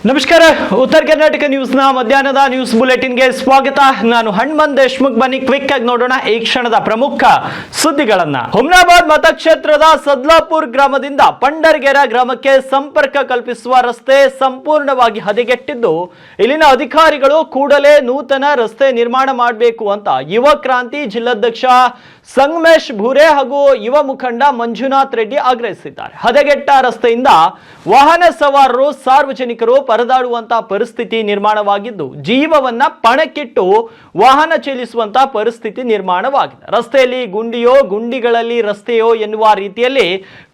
ನಮಸ್ಕಾರ. ಉತ್ತರ ಕರ್ನಾಟಕ ನ್ಯೂಸ್ನ ಮಧ್ಯಾಹ್ನದ ನ್ಯೂಸ್ ಬುಲೆಟಿನ್ಗೆ ಸ್ವಾಗತ. ನಾನು ಹನುಮಂತ್ ದೇಶ್ಮುಖ್. ಬನ್ನಿ ಕ್ವಿಕ್ ಆಗಿ ನೋಡೋಣ ಈ ಕ್ಷಣದ ಪ್ರಮುಖ ಸುದ್ದಿಗಳನ್ನ. ಹುಮ್ನಾಬಾದ್ ಮತಕ್ಷೇತ್ರದ ಸದ್ಲಾಪುರ್ ಗ್ರಾಮದಿಂದ ಪಂಡರ್ಗೆರೆ ಗ್ರಾಮಕ್ಕೆ ಸಂಪರ್ಕ ಕಲ್ಪಿಸುವ ರಸ್ತೆ ಸಂಪೂರ್ಣವಾಗಿ ಹದಗೆಟ್ಟಿದ್ದು, ಇಲ್ಲಿನ ಅಧಿಕಾರಿಗಳು ಕೂಡಲೇ ನೂತನ ರಸ್ತೆ ನಿರ್ಮಾಣ ಮಾಡಬೇಕು ಅಂತ ಯುವ ಕ್ರಾಂತಿ ಜಿಲ್ಲಾಧ್ಯಕ್ಷ ಸಂಗಮೇಶ್ ಭೂರೆ ಹಾಗೂ ಯುವ ಮುಖಂಡ ಮಂಜುನಾಥ್ ರೆಡ್ಡಿ ಆಗ್ರಹಿಸಿದ್ದಾರೆ. ಹದಗೆಟ್ಟ ರಸ್ತೆಯಿಂದ ವಾಹನ ಸವಾರರು ಸಾರ್ವಜನಿಕರು ಪರದಾಡುವಂತಹ ಪರಿಸ್ಥಿತಿ ನಿರ್ಮಾಣವಾಗಿದ್ದು, ಜೀವವನ್ನ ಪಣಕ್ಕಿಟ್ಟು ವಾಹನ ಚಲಿಸುವಂತಹ ಪರಿಸ್ಥಿತಿ ನಿರ್ಮಾಣವಾಗಿದೆ. ರಸ್ತೆಯಲ್ಲಿ ಗುಂಡಿಯೋ ಗುಂಡಿಗಳಲ್ಲಿ ರಸ್ತೆಯೋ ಎನ್ನುವ ರೀತಿಯಲ್ಲಿ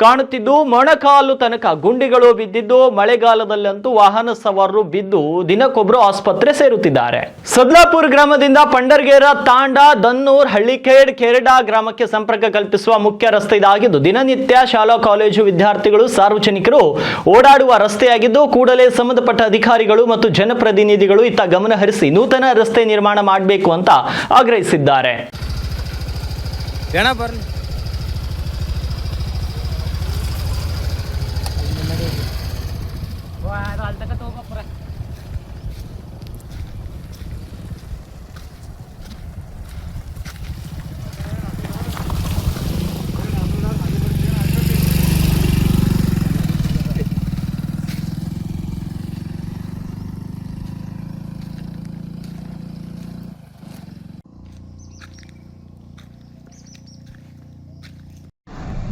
ಕಾಣುತ್ತಿದ್ದು, ಮೊಣಕಾಲು ತನಕ ಗುಂಡಿಗಳು ಬಿದ್ದಿದ್ದು, ಮಳೆಗಾಲದಲ್ಲಂತೂ ವಾಹನ ಸವಾರರು ಬಿದ್ದು ದಿನಕ್ಕೊಬ್ಬರು ಆಸ್ಪತ್ರೆ ಸೇರುತ್ತಿದ್ದಾರೆ. ಸದ್ಲಾಪುರ್ ಗ್ರಾಮದಿಂದ ಪಂಡರ್ಗೇರ, ತಾಂಡ, ದನ್ನೂರ್, ಹಳ್ಳಿಕೇಡ್, ಕೇರಡಾ ಗ್ರಾಮಕ್ಕೆ ಸಂಪರ್ಕ ಕಲ್ಪಿಸುವ ಮುಖ್ಯ ರಸ್ತೆ ಇದಾಗಿದ್ದು, ದಿನನಿತ್ಯ ಶಾಲಾ ಕಾಲೇಜು ವಿದ್ಯಾರ್ಥಿಗಳು ಸಾರ್ವಜನಿಕರು ಓಡಾಡುವ ರಸ್ತೆಯಾಗಿದ್ದು, ಕೂಡಲೇ ಸಂಬಂಧಪಟ್ಟ ಅಧಿಕಾರಿಗಳು ಮತ್ತು ಜನಪ್ರತಿನಿಧಿಗಳು ಇತ್ತ ಗಮನ ಹರಿಸಿ ನೂತನ ರಸ್ತೆ ನಿರ್ಮಾಣ ಮಾಡಬೇಕು ಅಂತ ಆಗ್ರಹಿಸಿದ್ದಾರೆ.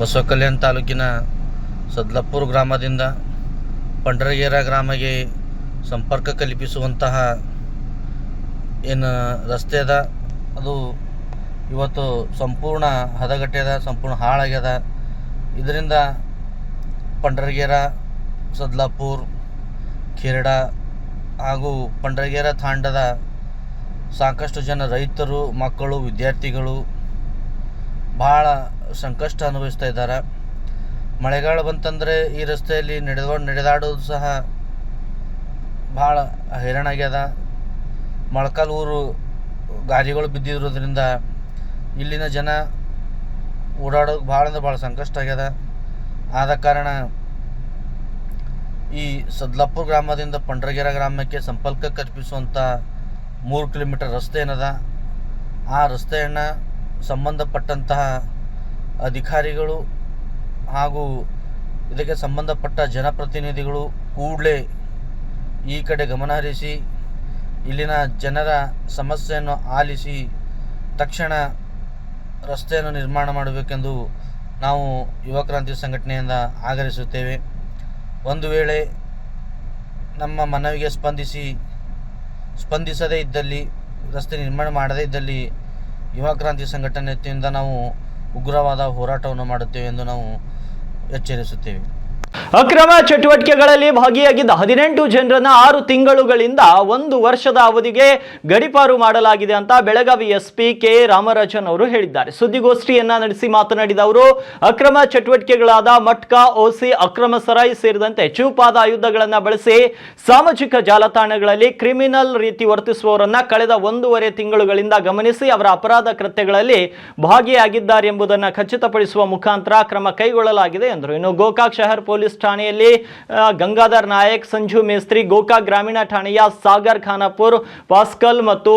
ಬಸವಕಲ್ಯಾಣ ತಾಲೂಕಿನ ಸದ್ಲಾಪುರ ಗ್ರಾಮದಿಂದ ಪಂಡರ್ಗೆರೆ ಗ್ರಾಮಕ್ಕೆ ಸಂಪರ್ಕ ಕಲ್ಪಿಸುವಂತಹ ಏನು ರಸ್ತೆ ಅದ, ಅದು ಇವತ್ತು ಸಂಪೂರ್ಣ ಹದಗೆಟ್ಟ್ಯದ, ಸಂಪೂರ್ಣ ಹಾಳಾಗ್ಯದ. ಇದರಿಂದ ಪಂಡರ್ಗೆರೆ, ಸದ್ಲಾಪುರ, ಖೇರಡಾ ಹಾಗೂ ಪಂಡರ್ಗೆರೆ ತಾಂಡದ ಸಾಕಷ್ಟು ಜನ ರೈತರು, ಮಕ್ಕಳು, ವಿದ್ಯಾರ್ಥಿಗಳು ಭಾಳ ಸಂಕಷ್ಟ ಅನುಭವಿಸ್ತಾ ಇದ್ದಾರೆ. ಮಳೆಗಾಲ ಬಂತಂದರೆ ಈ ರಸ್ತೆಯಲ್ಲಿ ನಡೆದಾಡೋದು ಸಹ ಭಾಳ ಹೈರಾಣಾಗ್ಯದ. ಮೊಳಕಾಲು ಊರು ಗಾಡಿಗಳು ಬಿದ್ದಿರೋದ್ರಿಂದ ಇಲ್ಲಿನ ಜನ ಓಡಾಡೋದು ಭಾಳ ಅಂದ್ರೆ ಭಾಳ ಸಂಕಷ್ಟ ಆಗ್ಯದ. ಆದ ಕಾರಣ ಈ ಸದ್ಲಾಪುರ ಗ್ರಾಮದಿಂದ ಪಂಡರ್ಗೆರೆ ಗ್ರಾಮಕ್ಕೆ ಸಂಪರ್ಕ ಕಲ್ಪಿಸುವಂಥ 3 ಕಿಲೋಮೀಟರ್ ರಸ್ತೆ ಏನದ, ಆ ರಸ್ತೆಯನ್ನು ಸಂಬಂಧಪಟ್ಟಂತಹ ಅಧಿಕಾರಿಗಳು ಹಾಗೂ ಇದಕ್ಕೆ ಸಂಬಂಧಪಟ್ಟ ಜನಪ್ರತಿನಿಧಿಗಳು ಕೂಡಲೇ ಈ ಕಡೆ ಗಮನ ಹರಿಸಿ ಇಲ್ಲಿನ ಜನರ ಸಮಸ್ಯೆಯನ್ನು ಆಲಿಸಿ ತಕ್ಷಣ ರಸ್ತೆಯನ್ನು ನಿರ್ಮಾಣ ಮಾಡಬೇಕೆಂದು ನಾವು ಯುವ ಕ್ರಾಂತಿ ಸಂಘಟನೆಯಿಂದ ಆಗ್ರಹಿಸುತ್ತೇವೆ. ಒಂದು ವೇಳೆ ನಮ್ಮ ಮನವಿಗೆ ಸ್ಪಂದಿಸದೇ ಇದ್ದಲ್ಲಿ, ರಸ್ತೆ ನಿರ್ಮಾಣ ಮಾಡದೇ ಇದ್ದಲ್ಲಿ ಯುವ ಕ್ರಾಂತಿ ಸಂಘಟನೆಯಿಂದ ನಾವು ಉಗ್ರವಾದ ಹೋರಾಟವನ್ನು ಮಾಡುತ್ತೇವೆ ಎಂದು ನಾವು ಎಚ್ಚರಿಸುತ್ತೇವೆ. ಅಕ್ರಮ ಚಟುವಟಿಕೆಗಳಲ್ಲಿ ಭಾಗಿಯಾಗಿದ್ದ 18 ಜನರನ್ನ 6 ತಿಂಗಳುಗಳಿಂದ 1 ವರ್ಷದ ಅವಧಿಗೆ ಗಡೀಪಾರು ಮಾಡಲಾಗಿದೆ ಅಂತ ಬೆಳಗಾವಿ ಎಸ್ಪಿ ಕೆ ರಾಮರಾಜನ್ ಅವರು ಹೇಳಿದ್ದಾರೆ. ಸುದ್ದಿಗೋಷ್ಠಿಯನ್ನ ನಡೆಸಿ ಮಾತನಾಡಿದ ಅವರು, ಅಕ್ರಮ ಚಟುವಟಿಕೆಗಳಾದ ಮಟ್ಕಾ, ಓಸಿ, ಅಕ್ರಮ ಸರಾಯಿ ಸೇರಿದಂತೆ ಚೂಪಾದ ಆಯುಧಗಳನ್ನ ಬಳಸಿ ಸಾಮಾಜಿಕ ಜಾಲತಾಣಗಳಲ್ಲಿ ಕ್ರಿಮಿನಲ್ ರೀತಿ ವರ್ತಿಸುವವರನ್ನ ಕಳೆದ 1.5 ತಿಂಗಳುಗಳಿಂದ ಗಮನಿಸಿ ಅವರ ಅಪರಾಧ ಕೃತ್ಯಗಳಲ್ಲಿ ಭಾಗಿಯಾಗಿದ್ದಾರೆ ಎಂಬುದನ್ನು ಖಚಿತಪಡಿಸುವ ಮುಖಾಂತರ ಕ್ರಮ ಕೈಗೊಳ್ಳಲಾಗಿದೆ ಎಂದರು. ಇನ್ನು ಗೋಕಾಕ್ ಶಹರ್ ಪೊಲೀಸ್ ಠಾಣೆಯಲ್ಲಿ ಗಂಗಾಧರ್ ನಾಯಕ್, ಸಂಜು ಮೇಸ್ತ್ರಿ, ಗೋಕಾಕ್ ಗ್ರಾಮೀಣ ಠಾಣೆಯ ಸಾಗರ್ ಖಾನಾಪುರ್, ಪಾಸ್ಕಲ್ ಮತ್ತು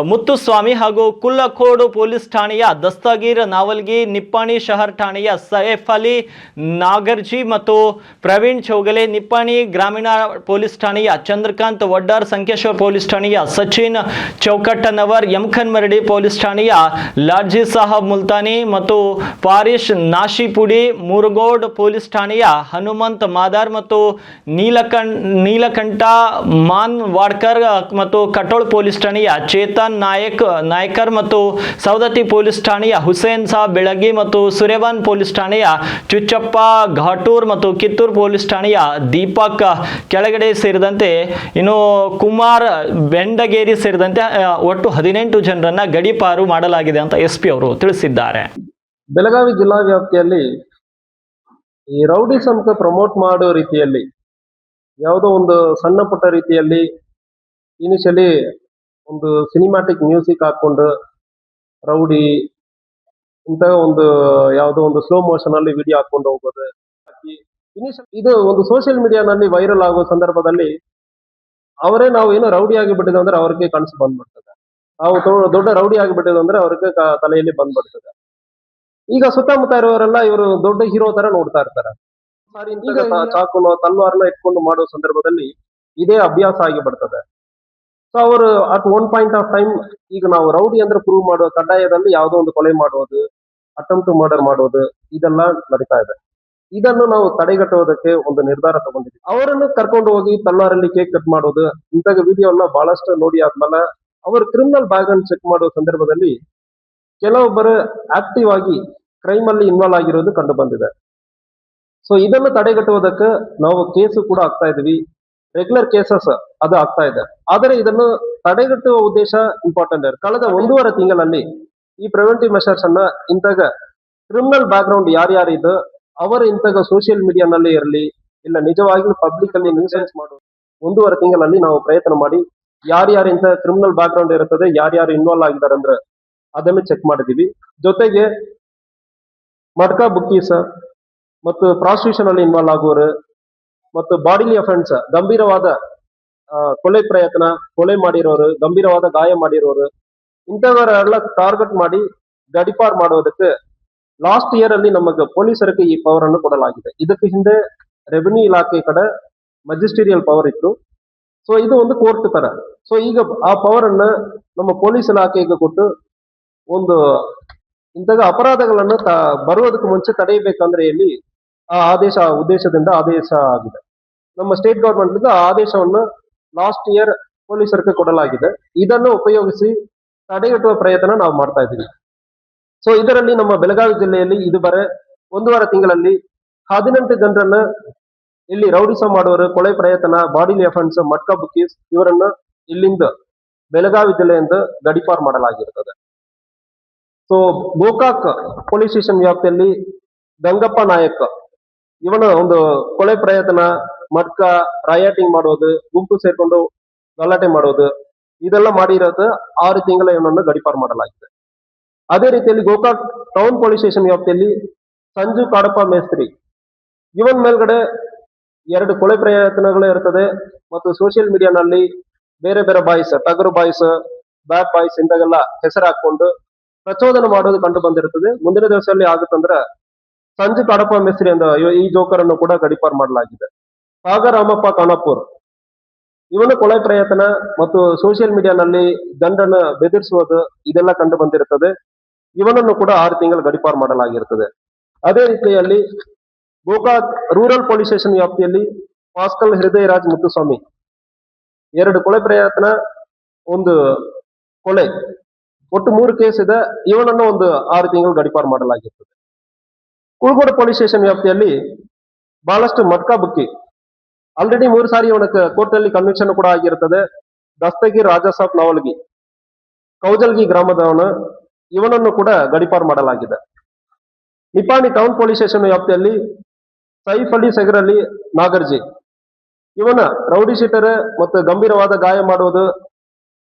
ಮುತ್ತುಸ್ವಾಮಿ ಹಾಗೂ ಕುಲ್ಲಕೋಡು ಪೊಲೀಸ್ ಠಾಣೆಯ ದಸ್ತಗೀರ್ ನಾವಲ್ಗಿ, ನಿಪ್ಪಾಣಿ ಶಹರ್ ಠಾಣೆಯ ಸೈಫ್ ಅಲಿ ನಾಗರ್ಜಿ ಮತ್ತು ಪ್ರವೀಣ್ ಚೌಗಲೆ, ನಿಪ್ಪಾಣಿ ಗ್ರಾಮೀಣ ಪೊಲೀಸ್ ಠಾಣೆಯ ಚಂದ್ರಕಾಂತ್ ವಡ್ಡರ್, ಸಂಕೇಶ್ವರ್ ಪೊಲೀಸ್ ಠಾಣೆಯ ಸಚಿನ್ ಚೌಕಟ್ಟನವರ್, ಯಮಖನ್ ಮರಡಿ ಪೊಲೀಸ್ ಠಾಣೆಯ ಲಾಡ್ಜಿ ಸಾಹಬ್ ಮುಲ್ತಾನಿ ಮತ್ತು ಪಾರಿಶ್ ನಾಶಿಪುಡಿ, ಮುರುಗೋಡ್ ಪೊಲೀಸ್ ಠಾಣೆಯ ಹನುಮಂತ್ ಮಾದಾರ್ ಮತ್ತು ನೀಲಕಂಠ ಮಾನ್ ವಾಡ್ಕರ್ ಮತ್ತು ಕಟೋಳ್ ಪೊಲೀಸ್ ಠಾಣೆಯ ಚೇತನ್ ನಾಯ್ಕರ್ ಮತ್ತು ಸೌದತ್ತಿ ಪೊಲೀಸ್ ಠಾಣೆಯ ಹುಸೇನ್ ಸಾಬ್ ಬೆಳಗಿ ಮತ್ತು ಸುರೇವಾನ್ ಪೊಲೀಸ್ ಠಾಣೆಯ ಚುಚ್ಚಪ್ಪ ಘಾಟೂರ್ ಮತ್ತು ಕಿತ್ತೂರು ಪೊಲೀಸ್ ಠಾಣೆಯ ದೀಪಕ್ ಕೆಳಗಡೆ ಸೇರಿದಂತೆ ಇನ್ನು ಕುಮಾರ್ ಬೆಂಡಗೇರಿ ಸೇರಿದಂತೆ ಒಟ್ಟು 18 ಜನರನ್ನ ಗಡೀಪಾರು ಮಾಡಲಾಗಿದೆ ಅಂತ ಎಸ್ಪಿ ಅವರು ತಿಳಿಸಿದ್ದಾರೆ. ಬೆಳಗಾವಿ ಜಿಲ್ಲಾ ವ್ಯಾಪ್ತಿಯಲ್ಲಿ ಈ ರೌಡಿಸಂಗೆ ಪ್ರಮೋಟ್ ಮಾಡೋ ರೀತಿಯಲ್ಲಿ ಯಾವುದೋ ಒಂದು ಸಣ್ಣ ಪುಟ್ಟ ರೀತಿಯಲ್ಲಿ ಇನಿಷಿಯಲಿ ಒಂದು ಸಿನಿಮ್ಯಾಟಿಕ್ ಮ್ಯೂಸಿಕ್ ಹಾಕೊಂಡು ರೌಡಿ ಇಂತಹ ಒಂದು ಯಾವುದೋ ಒಂದು ಸ್ಲೋ ಮೋಷನ್ ಅಲ್ಲಿ ವಿಡಿಯೋ ಹಾಕೊಂಡು ಹೋಗೋದು, ಇದು ಒಂದು ಸೋಷಿಯಲ್ ಮೀಡಿಯಾನಲ್ಲಿ ವೈರಲ್ ಆಗುವ ಸಂದರ್ಭದಲ್ಲಿ ಅವರೇ ನಾವು ಏನೋ ರೌಡಿ ಆಗಿಬಿಟ್ಟಿದೆ ಅಂದ್ರೆ ಅವ್ರಿಗೆ ಕನಸು ಬಂದ್ಬಿಡ್ತದೆ. ನಾವು ದೊಡ್ಡ ರೌಡಿ ಆಗಿಬಿಟ್ಟಿದೆ ಅಂದ್ರೆ ಅವ್ರಿಗೆ ತಲೆಯಲ್ಲಿ ಬಂದ್ಬಿಡ್ತದೆ. ಈಗ ಸುತ್ತಮುತ್ತ ಇರುವವರೆಲ್ಲ ಇವರು ದೊಡ್ಡ ಹೀರೋ ತರ ನೋಡ್ತಾ ಇರ್ತಾರೆ. ಈಗ ಚಾಕುನ ತಲ್ವಾರ್ನ ಇಟ್ಕೊಂಡು ಮಾಡೋ ಸಂದರ್ಭದಲ್ಲಿ ಇದೇ ಅಭ್ಯಾಸ ಆಗಿಬಿಡ್ತದೆ. ಸೊ ಅವರು at one point of time ಈಗ ನಾವು ರೌಡಿ ಅಂದ್ರೆ ಪ್ರೂವ್ ಮಾಡುವ ಕಡ್ಡಾಯದಲ್ಲಿ ಯಾವುದೋ ಒಂದು ಕೊಲೆ ಮಾಡೋದು, ಅಟೆಂಪ್ಟ್ ಟು ಮರ್ಡರ್ ಮಾಡೋದು ಇದೆಲ್ಲ ನಡೀತಾ ಇದೆ. ಇದನ್ನು ನಾವು ತಡೆಗಟ್ಟುವುದಕ್ಕೆ ಒಂದು ನಿರ್ಧಾರ ತಗೊಂಡಿದ್ವಿ. ಅವರನ್ನು ಕರ್ಕೊಂಡು ಹೋಗಿ ತಲ್ವಾರಲ್ಲಿ ಕೇಕ್ ಕಟ್ ಮಾಡೋದು ಇಂಥ ವಿಡಿಯೋ ಎಲ್ಲ ಬಹಳಷ್ಟು ನೋಡಿ ಆದ್ಮೇಲೆ ಅವರು ಕ್ರಿಮಿನಲ್ ಬ್ಯಾಗ್ ಅನ್ನು ಚೆಕ್ ಮಾಡುವ ಸಂದರ್ಭದಲ್ಲಿ ಕೆಲವೊಬ್ಬರು ಆಕ್ಟಿವ್ ಆಗಿ ಕ್ರೈಮ್ ಅಲ್ಲಿ ಇನ್ವಾಲ್ವ್ ಆಗಿರೋದು ಕಂಡು ಬಂದಿದೆ. ಸೊ ಇದನ್ನು ತಡೆಗಟ್ಟುವುದಕ್ಕೆ ನಾವು ಕೇಸು ಕೂಡ ಆಗ್ತಾ ಇದೀವಿ. ರೆಗ್ಯುಲರ್ ಕೇಸಸ್ ಅದು ಆಗ್ತಾ ಇದೆ. ಆದರೆ ಇದನ್ನು ತಡೆಗಟ್ಟುವ ಉದ್ದೇಶ ಇಂಪಾರ್ಟೆಂಟ್. ಕಳೆದ 1.5 ತಿಂಗಳಲ್ಲಿ ಈ ಪ್ರಿವೆಂಟಿವ್ ಮೆಷರ್ಸ್ ಅನ್ನ ಇಂತಾಗ ಕ್ರಿಮಿನಲ್ ಬ್ಯಾಕ್ ಗ್ರೌಂಡ್ ಯಾರ್ಯಾರಿದ್ದು ಅವರು ಇಂತಾಗ ಸೋಷಿಯಲ್ ಮೀಡಿಯಾನಲ್ಲಿ ಇರಲಿ ಇಲ್ಲ ನಿಜವಾಗಿಯೂ ಪಬ್ಲಿಕ್ ಅಲ್ಲಿ ನ್ಯೂಸೆನ್ಸ್ ಮಾಡೋದು 1.5 ತಿಂಗಳಲ್ಲಿ ನಾವು ಪ್ರಯತ್ನ ಮಾಡಿ ಯಾರ್ಯಾರು ಇಂತ ಕ್ರಿಮಿನಲ್ ಬ್ಯಾಕ್ ಗ್ರೌಂಡ್ ಇರುತ್ತದೆ, ಯಾರ್ಯಾರು ಇನ್ವಾಲ್ವ್ ಆಗಿದ್ದಾರೆ ಅಂದ್ರೆ ಅದನ್ನು ಚೆಕ್ ಮಾಡಿದೀವಿ. ಜೊತೆಗೆ ಮಡ್ಕಾ ಬುಕ್ಕೀಸ್ ಮತ್ತು ಪ್ರಾಸ್ಟಿಟ್ಯೂಷನ್ ಅಲ್ಲಿ ಇನ್ವಾಲ್ವ್ ಆಗುವವರು ಮತ್ತು ಬಾಡಿಲಿ ಅಫೆನ್ಸ್ ಗಂಭೀರವಾದ ಕೊಲೆ ಪ್ರಯತ್ನ, ಕೊಲೆ ಮಾಡಿರೋರು, ಗಂಭೀರವಾದ ಗಾಯ ಮಾಡಿರೋರು ಇಂಥವರೆಲ್ಲ ಟಾರ್ಗೆಟ್ ಮಾಡಿ ಗಡಿಪಾರ್ ಮಾಡೋದಕ್ಕೆ ಲಾಸ್ಟ್ ಇಯರ್ ಅಲ್ಲಿ ನಮಗೆ ಪೊಲೀಸರಿಗೆ ಈ ಪವರ್ ಅನ್ನು ಕೊಡಲಾಗಿದೆ. ಇದಕ್ಕೆ ಹಿಂದೆ ರೆವಿನ್ಯೂ ಇಲಾಖೆ ಕಡೆ ಮೆಜಿಸ್ಟೀರಿಯಲ್ ಪವರ್ ಇತ್ತು. ಸೊ ಇದು ಒಂದು ಕೋರ್ಟ್ ತರ. ಸೊ ಈಗ ಆ ಪವರ್ ಅನ್ನ ನಮ್ಮ ಪೊಲೀಸ್ ಇಲಾಖೆಗೆ ಕೊಟ್ಟು ಒಂದು ಇಂತಹ ಅಪರಾಧಗಳನ್ನು ಬರುವುದಕ್ಕೆ ಮುಂಚೆ ತಡೆಯಬೇಕಂದ್ರೆ ಇಲ್ಲಿ ಆ ಉದ್ದೇಶದಿಂದ ಆದೇಶ ಆಗಿದೆ. ನಮ್ಮ ಸ್ಟೇಟ್ ಗವರ್ಮೆಂಟ್ ಆ ಆದೇಶವನ್ನು ಲಾಸ್ಟ್ ಇಯರ್ ಪೊಲೀಸರಿಗೆ ಕೊಡಲಾಗಿದೆ. ಇದನ್ನು ಉಪಯೋಗಿಸಿ ತಡೆಗಟ್ಟುವ ಪ್ರಯತ್ನ ನಾವು ಮಾಡ್ತಾ ಇದ್ದೀವಿ. ಸೊ ಇದರಲ್ಲಿ ನಮ್ಮ ಬೆಳಗಾವಿ ಜಿಲ್ಲೆಯಲ್ಲಿ ಇದುವರೆ 1.5 ತಿಂಗಳಲ್ಲಿ 18 ಜನರನ್ನ ಇಲ್ಲಿ ರೌಡಿಸಂ ಮಾಡುವವರು, ಕೊಲೆ ಪ್ರಯತ್ನ, ಬಾಡಿಲಿ ಅಫೆನ್ಸ್, ಮಟ್ಕಾ ಬುಕ್ಕೀಸ್ ಇವರನ್ನ ಇಲ್ಲಿಂದ ಬೆಳಗಾವಿ ಜಿಲ್ಲೆಯಿಂದ ಗಡಿಪಾರ್ ಮಾಡಲಾಗಿರುತ್ತದೆ. ಸೊ ಗೋಕಾಕ್ ಪೊಲೀಸ್ ಸ್ಟೇಷನ್ ವ್ಯಾಪ್ತಿಯಲ್ಲಿ ಗಂಗಪ್ಪ ನಾಯಕ್ ಇವನ ಒಂದು ಕೊಲೆ ಪ್ರಯತ್ನ, ಮಟ್ಕಾ, ರಯಾಟಿಂಗ್ ಮಾಡೋದು, ಗುಂಪು ಸೇರ್ಕೊಂಡು ಗಲಾಟೆ ಮಾಡೋದು ಇದೆಲ್ಲ ಮಾಡಿರೋದು 6 ತಿಂಗಳ ಇವನನ್ನು ಗಡಿಪಾರ್ ಮಾಡಲಾಗಿದೆ. ಅದೇ ರೀತಿಯಲ್ಲಿ ಗೋಕಾಕ್ ಟೌನ್ ಪೊಲೀಸ್ ಸ್ಟೇಷನ್ ವ್ಯಾಪ್ತಿಯಲ್ಲಿ ಸಂಜು ಕಾಡಪ್ಪ ಮೇಸ್ತ್ರಿ ಇವನ್ ಮೇಲ್ಗಡೆ 2 ಕೊಲೆ ಪ್ರಯತ್ನಗಳು ಇರ್ತದೆ ಮತ್ತು ಸೋಷಿಯಲ್ ಮೀಡಿಯಾನಲ್ಲಿ ಬೇರೆ ಬೇರೆ ಬಾಯ್ಸ್, ಟಗರು ಬಾಯ್ಸ್, ಬ್ಯಾಡ್ ಬಾಯ್ಸ್ ಇಂಥವೆಲ್ಲ ಹೆಸರು ಹಾಕೊಂಡು ಪ್ರಚೋದನೆ ಮಾಡೋದು ಕಂಡು ಬಂದಿರುತ್ತದೆ. ಮುಂದಿನ ದಿವಸದಲ್ಲಿ ಆಗುತ್ತಂದ್ರೆ ಸಂಜು ಕಾಡಪ್ಪ ಮೇಸ್ತ್ರಿ ಎಂದ ಈ ಜೋಕರ್ ಅನ್ನು ಕೂಡ ಗಡಿಪಾರ್ ಮಾಡಲಾಗಿದೆ. ಸಾಗರಾಮಪ್ಪ ಖಾನಾಪುರ್ ಇವನು ಕೊಲೆ ಪ್ರಯತ್ನ ಮತ್ತು ಸೋಷಿಯಲ್ ಮೀಡಿಯಾನಲ್ಲಿ ಗಂಡನ ಬೆದರಿಸುವುದು ಇದೆಲ್ಲ ಕಂಡು ಬಂದಿರುತ್ತದೆ. ಇವನನ್ನು ಕೂಡ 6 ತಿಂಗಳು ಗಡಿಪಾರ್ ಮಾಡಲಾಗಿರುತ್ತದೆ. ಅದೇ ರೀತಿಯಲ್ಲಿ ಗೋಕಾಕ್ ರೂರಲ್ ಪೊಲೀಸ್ ಸ್ಟೇಷನ್ ವ್ಯಾಪ್ತಿಯಲ್ಲಿ ಪಾಸ್ಕಲ್ ಹೃದಯರಾಜ್ ಮುತ್ತುಸ್ವಾಮಿ 2 ಕೊಲೆ ಪ್ರಯತ್ನ, 1 ಕೊಲೆ, ಒಟ್ಟು 3 ಕೇಸ್ ಇದೆ. ಇವನನ್ನು ಒಂದು 6 ತಿಂಗಳು ಗಡಿಪಾರ್ ಮಾಡಲಾಗಿರುತ್ತದೆ. ಕುಳಗೋಡು ಪೊಲೀಸ್ ಸ್ಟೇಷನ್ ವ್ಯಾಪ್ತಿಯಲ್ಲಿ ಬಹಳಷ್ಟು ಮಟ್ಕಾ ಬುಕ್ಕಿ ಆಲ್ರೆಡಿ 3 ಸಾರಿ ಇವನ ಕೋರ್ಟ್ ಅಲ್ಲಿ ಕನ್ವಿಕ್ಷನ್ ಕೂಡ ಆಗಿರುತ್ತದೆ. ದಸ್ತಗೀರ್ ರಾಜಾಸಾಬ್ ನವಲ್ಗಿ ಕೌಜಲ್ಗಿ ಗ್ರಾಮದವನು, ಇವನನ್ನು ಕೂಡ ಗಡಿಪಾರ್ ಮಾಡಲಾಗಿದೆ. ನಿಪಾಣಿ ಟೌನ್ ಪೊಲೀಸ್ ಸ್ಟೇಷನ್ ವ್ಯಾಪ್ತಿಯಲ್ಲಿ ಸೈಫ್ ಅಲಿ ಸೆಗರಲಿ ನಾಗರ್ಜಿ ಇವನ ರೌಡಿ ಶೀಟರ್ ಮತ್ತು ಗಂಭೀರವಾದ ಗಾಯ ಮಾಡುವುದು,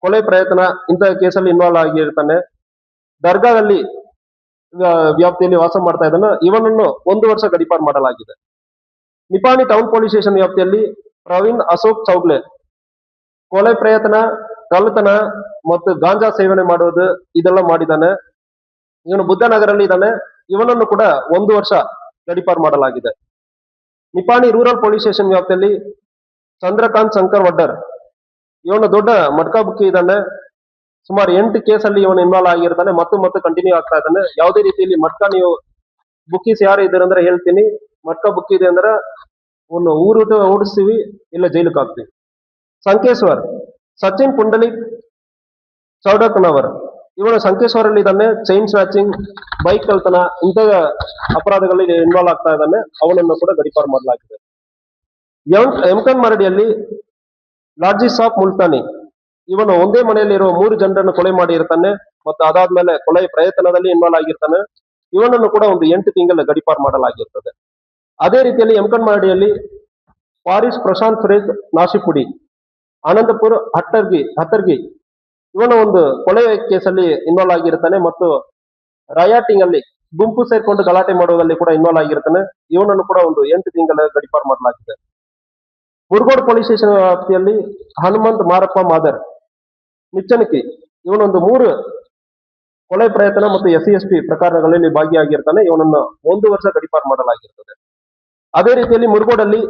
ಕೊಲೆ ಪ್ರಯತ್ನ ಇಂತಹ ಕೇಸಲ್ಲಿ ಇನ್ವಾಲ್ವ್ ಆಗಿರ್ತಾನೆ. ದರ್ಗಾದಲ್ಲಿ ವ್ಯಾಪ್ತಿಯಲ್ಲಿ ವಾಸ ಮಾಡ್ತಾ ಇದ್ದಾನೆ. ಇವನನ್ನು 1 ವರ್ಷ ಗಡಿಪಾರ್ ಮಾಡಲಾಗಿದೆ. ನಿಪಾಣಿ ಟೌನ್ ಪೊಲೀಸ್ ಸ್ಟೇಷನ್ ವ್ಯಾಪ್ತಿಯಲ್ಲಿ ಪ್ರವೀಣ್ ಅಶೋಕ್ ಚೌಗ್ಲೆ ಕೊಲೆ ಪ್ರಯತ್ನ, ಕಳ್ಳತನ ಮತ್ತು ಗಾಂಜಾ ಸೇವನೆ ಮಾಡುವುದು ಇದೆಲ್ಲ ಮಾಡಿದ್ದಾನೆ. ಇವನು ಬುದ್ಧನಗರಲ್ಲಿ ಇದ್ದಾನೆ. ಇವನನ್ನು ಕೂಡ 1 ವರ್ಷ ಗಡಿಪಾರ್ ಮಾಡಲಾಗಿದೆ. ನಿಪಾಣಿ ರೂರಲ್ ಪೊಲೀಸ್ ಸ್ಟೇಷನ್ ವ್ಯಾಪ್ತಿಯಲ್ಲಿ ಚಂದ್ರಕಾಂತ್ ಶಂಕರ್ ವಡ್ಡರ್ ಇವನು ದೊಡ್ಡ ಮಟ್ಕಾ ಬುಕ್ಕಿ ಇದ್ದಾನೆ. ಸುಮಾರು 8 ಕೇಸಲ್ಲಿ ಇವನು ಇನ್ವಾಲ್ವ್ ಆಗಿರ್ತಾನೆ ಮತ್ತು ಕಂಟಿನ್ಯೂ ಆಗ್ತಾ ಇದ್ದಾನೆ. ಯಾವುದೇ ರೀತಿಯಲ್ಲಿ ಮಟ್ಕಾ ನೀವು ಬುಕ್ಕೀಸ್ ಯಾರು ಇದ್ದಾರೆ ಅಂದ್ರೆ ಹೇಳ್ತೀನಿ, ಮಟ್ಕಾ ಬುಕ್ಕಿ ಇದೆ ಅಂದ್ರೆ ಒಂದು ಊರು ಓಡಿಸ್ತೀವಿ, ಇಲ್ಲ ಜೈಲಿಗೆ ಹಾಕ್ತೀವಿ. ಸಂಕೇಶ್ವರ್ ಸಚಿನ್ ಪುಂಡಲಿಕ್ ಚೌಡಕನವರ್ ಇವನು ಸಂಕೇಶ್ವರಲ್ಲಿ ಇದ್ದಾನೆ. ಚೈನ್ ಸ್ನ್ಯಾಚಿಂಗ್, ಬೈಕ್ ಕಳ್ತನ ಇಂಥ ಅಪರಾಧಗಳಲ್ಲಿ ಇನ್ವಾಲ್ವ್ ಆಗ್ತಾ ಇದ್ದಾನೆ. ಅವನನ್ನು ಕೂಡ ಗಡಿಪಾರ್ ಮಾಡಲಾಗಿದೆ. ಎಮ್ಕನ್ ಮರಡಿಯಲ್ಲಿ ಲಾಡ್ಜಿ ಸಾಪ್ ಮುಲ್ತಾನಿ ಇವನು ಒಂದೇ ಮನೆಯಲ್ಲಿರುವ 3 ಜನರನ್ನು ಕೊಲೆ ಮಾಡಿರ್ತಾನೆ ಮತ್ತು ಅದಾದ್ಮೇಲೆ ಕೊಲೆ ಪ್ರಯತ್ನದಲ್ಲಿ ಇನ್ವಾಲ್ವ್ ಆಗಿರ್ತಾನೆ. ಇವನನ್ನು ಕೂಡ ಒಂದು 8 ತಿಂಗಳ ಗಡಿಪಾರ್ ಮಾಡಲಾಗಿರ್ತದೆ. ಅದೇ ರೀತಿಯಲ್ಲಿ ಎಮ್ಕನ್ ಮರಡಿಯಲ್ಲಿ ಪಾರಿಸ್ ಪ್ರಶಾಂತ್ ಫ್ರೇಜ್ ನಾಶಿಪುಡಿ ಆನಂದಪುರ್ ಹತ್ತರ್ಗಿ ಇವನು ಒಂದು ಕೊಲೆ ಕೇಸಲ್ಲಿ ಇನ್ವಾಲ್ವ್ ಆಗಿರ್ತಾನೆ ಮತ್ತು ರಯಾಟಿಂಗ್ ಅಲ್ಲಿ ಗುಂಪು ಸೇರ್ಕೊಂಡು ಗಲಾಟೆ ಮಾಡುವುದರಲ್ಲಿ ಕೂಡ ಇನ್ವಾಲ್ವ್ ಆಗಿರ್ತಾನೆ. ಇವನನ್ನು ಕೂಡ ಒಂದು 8 ತಿಂಗಳ ಗಡಿಪಾರು ಮಾಡಲಾಗಿದೆ. ಮುರುಗೋಡು ಪೊಲೀಸ್ ಸ್ಟೇಷನ್ ವ್ಯಾಪ್ತಿಯಲ್ಲಿ ಹನುಮಂತ್ ಮಾರಪ್ಪ ಮಾದರ್ ನಿಚ್ಚಣಿಕೆ ಇವನೊಂದು 3 ಕೊಲೆ ಪ್ರಯತ್ನ ಮತ್ತು SC/ST ಪ್ರಕರಣಗಳಲ್ಲಿ ಭಾಗಿಯಾಗಿರ್ತಾನೆ. ಇವನನ್ನು 1 ವರ್ಷ ಗಡಿಪಾರು ಮಾಡಲಾಗಿರ್ತದೆ. ಅದೇ ರೀತಿಯಲ್ಲಿ ಮುರುಗೋಡಲ್ಲಿ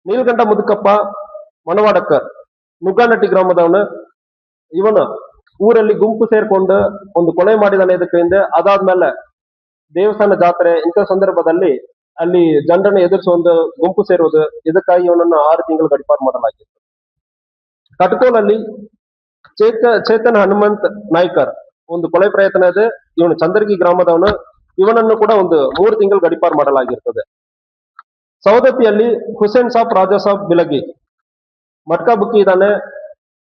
ನೀಲಗಂಠ ಮುದುಕಪ್ಪ ಮಣವಾಡಕರ್ ನುಗ್ಗಾನಟ್ಟಿ ಗ್ರಾಮದವನ. ಇವನು ಊರಲ್ಲಿ ಗುಂಪು ಸೇರ್ಕೊಂಡು ಒಂದು ಕೊಲೆ ಮಾಡಿದಾನೆ ಇದಕ್ಕೆ ಹಿಂದೆ. ಅದಾದ್ಮೇಲೆ ದೇವಸ್ಥಾನ ಜಾತ್ರೆ ಇಂಥ ಸಂದರ್ಭದಲ್ಲಿ ಅಲ್ಲಿ ಜನರನ್ನು ಎದುರಿಸಿ ಒಂದು ಗುಂಪು ಸೇರುವುದು, ಇದಕ್ಕಾಗಿ ಇವನನ್ನು 6 ತಿಂಗಳು ಗಡಿಪಾರು ಮಾಡಲಾಗಿತ್ತು. ಕಟ್ಕೋಲಲ್ಲಿ ಚೇತನ್ ಹನುಮಂತ್ ನಾಯ್ಕರ್ ಒಂದು ಕೊಲೆ ಪ್ರಯತ್ನ ಇದೆ. ಇವನು ಚಂದರ್ಗಿ ಗ್ರಾಮದವನು. ಇವನನ್ನು ಕೂಡ ಒಂದು 3 ತಿಂಗಳು ಗಡಿಪಾರು ಮಾಡಲಾಗಿರ್ತದೆ. ಸೌದತ್ತಿಯಲ್ಲಿ ಹುಸೇನ್ ಸಾಬ್ ರಾಜಾ ಸಾಬ್ ಬಿಲಗಿ ಮಟ್ಕಾ ಬುಕ್ಕಿ ಇದ್ದಾನೆ.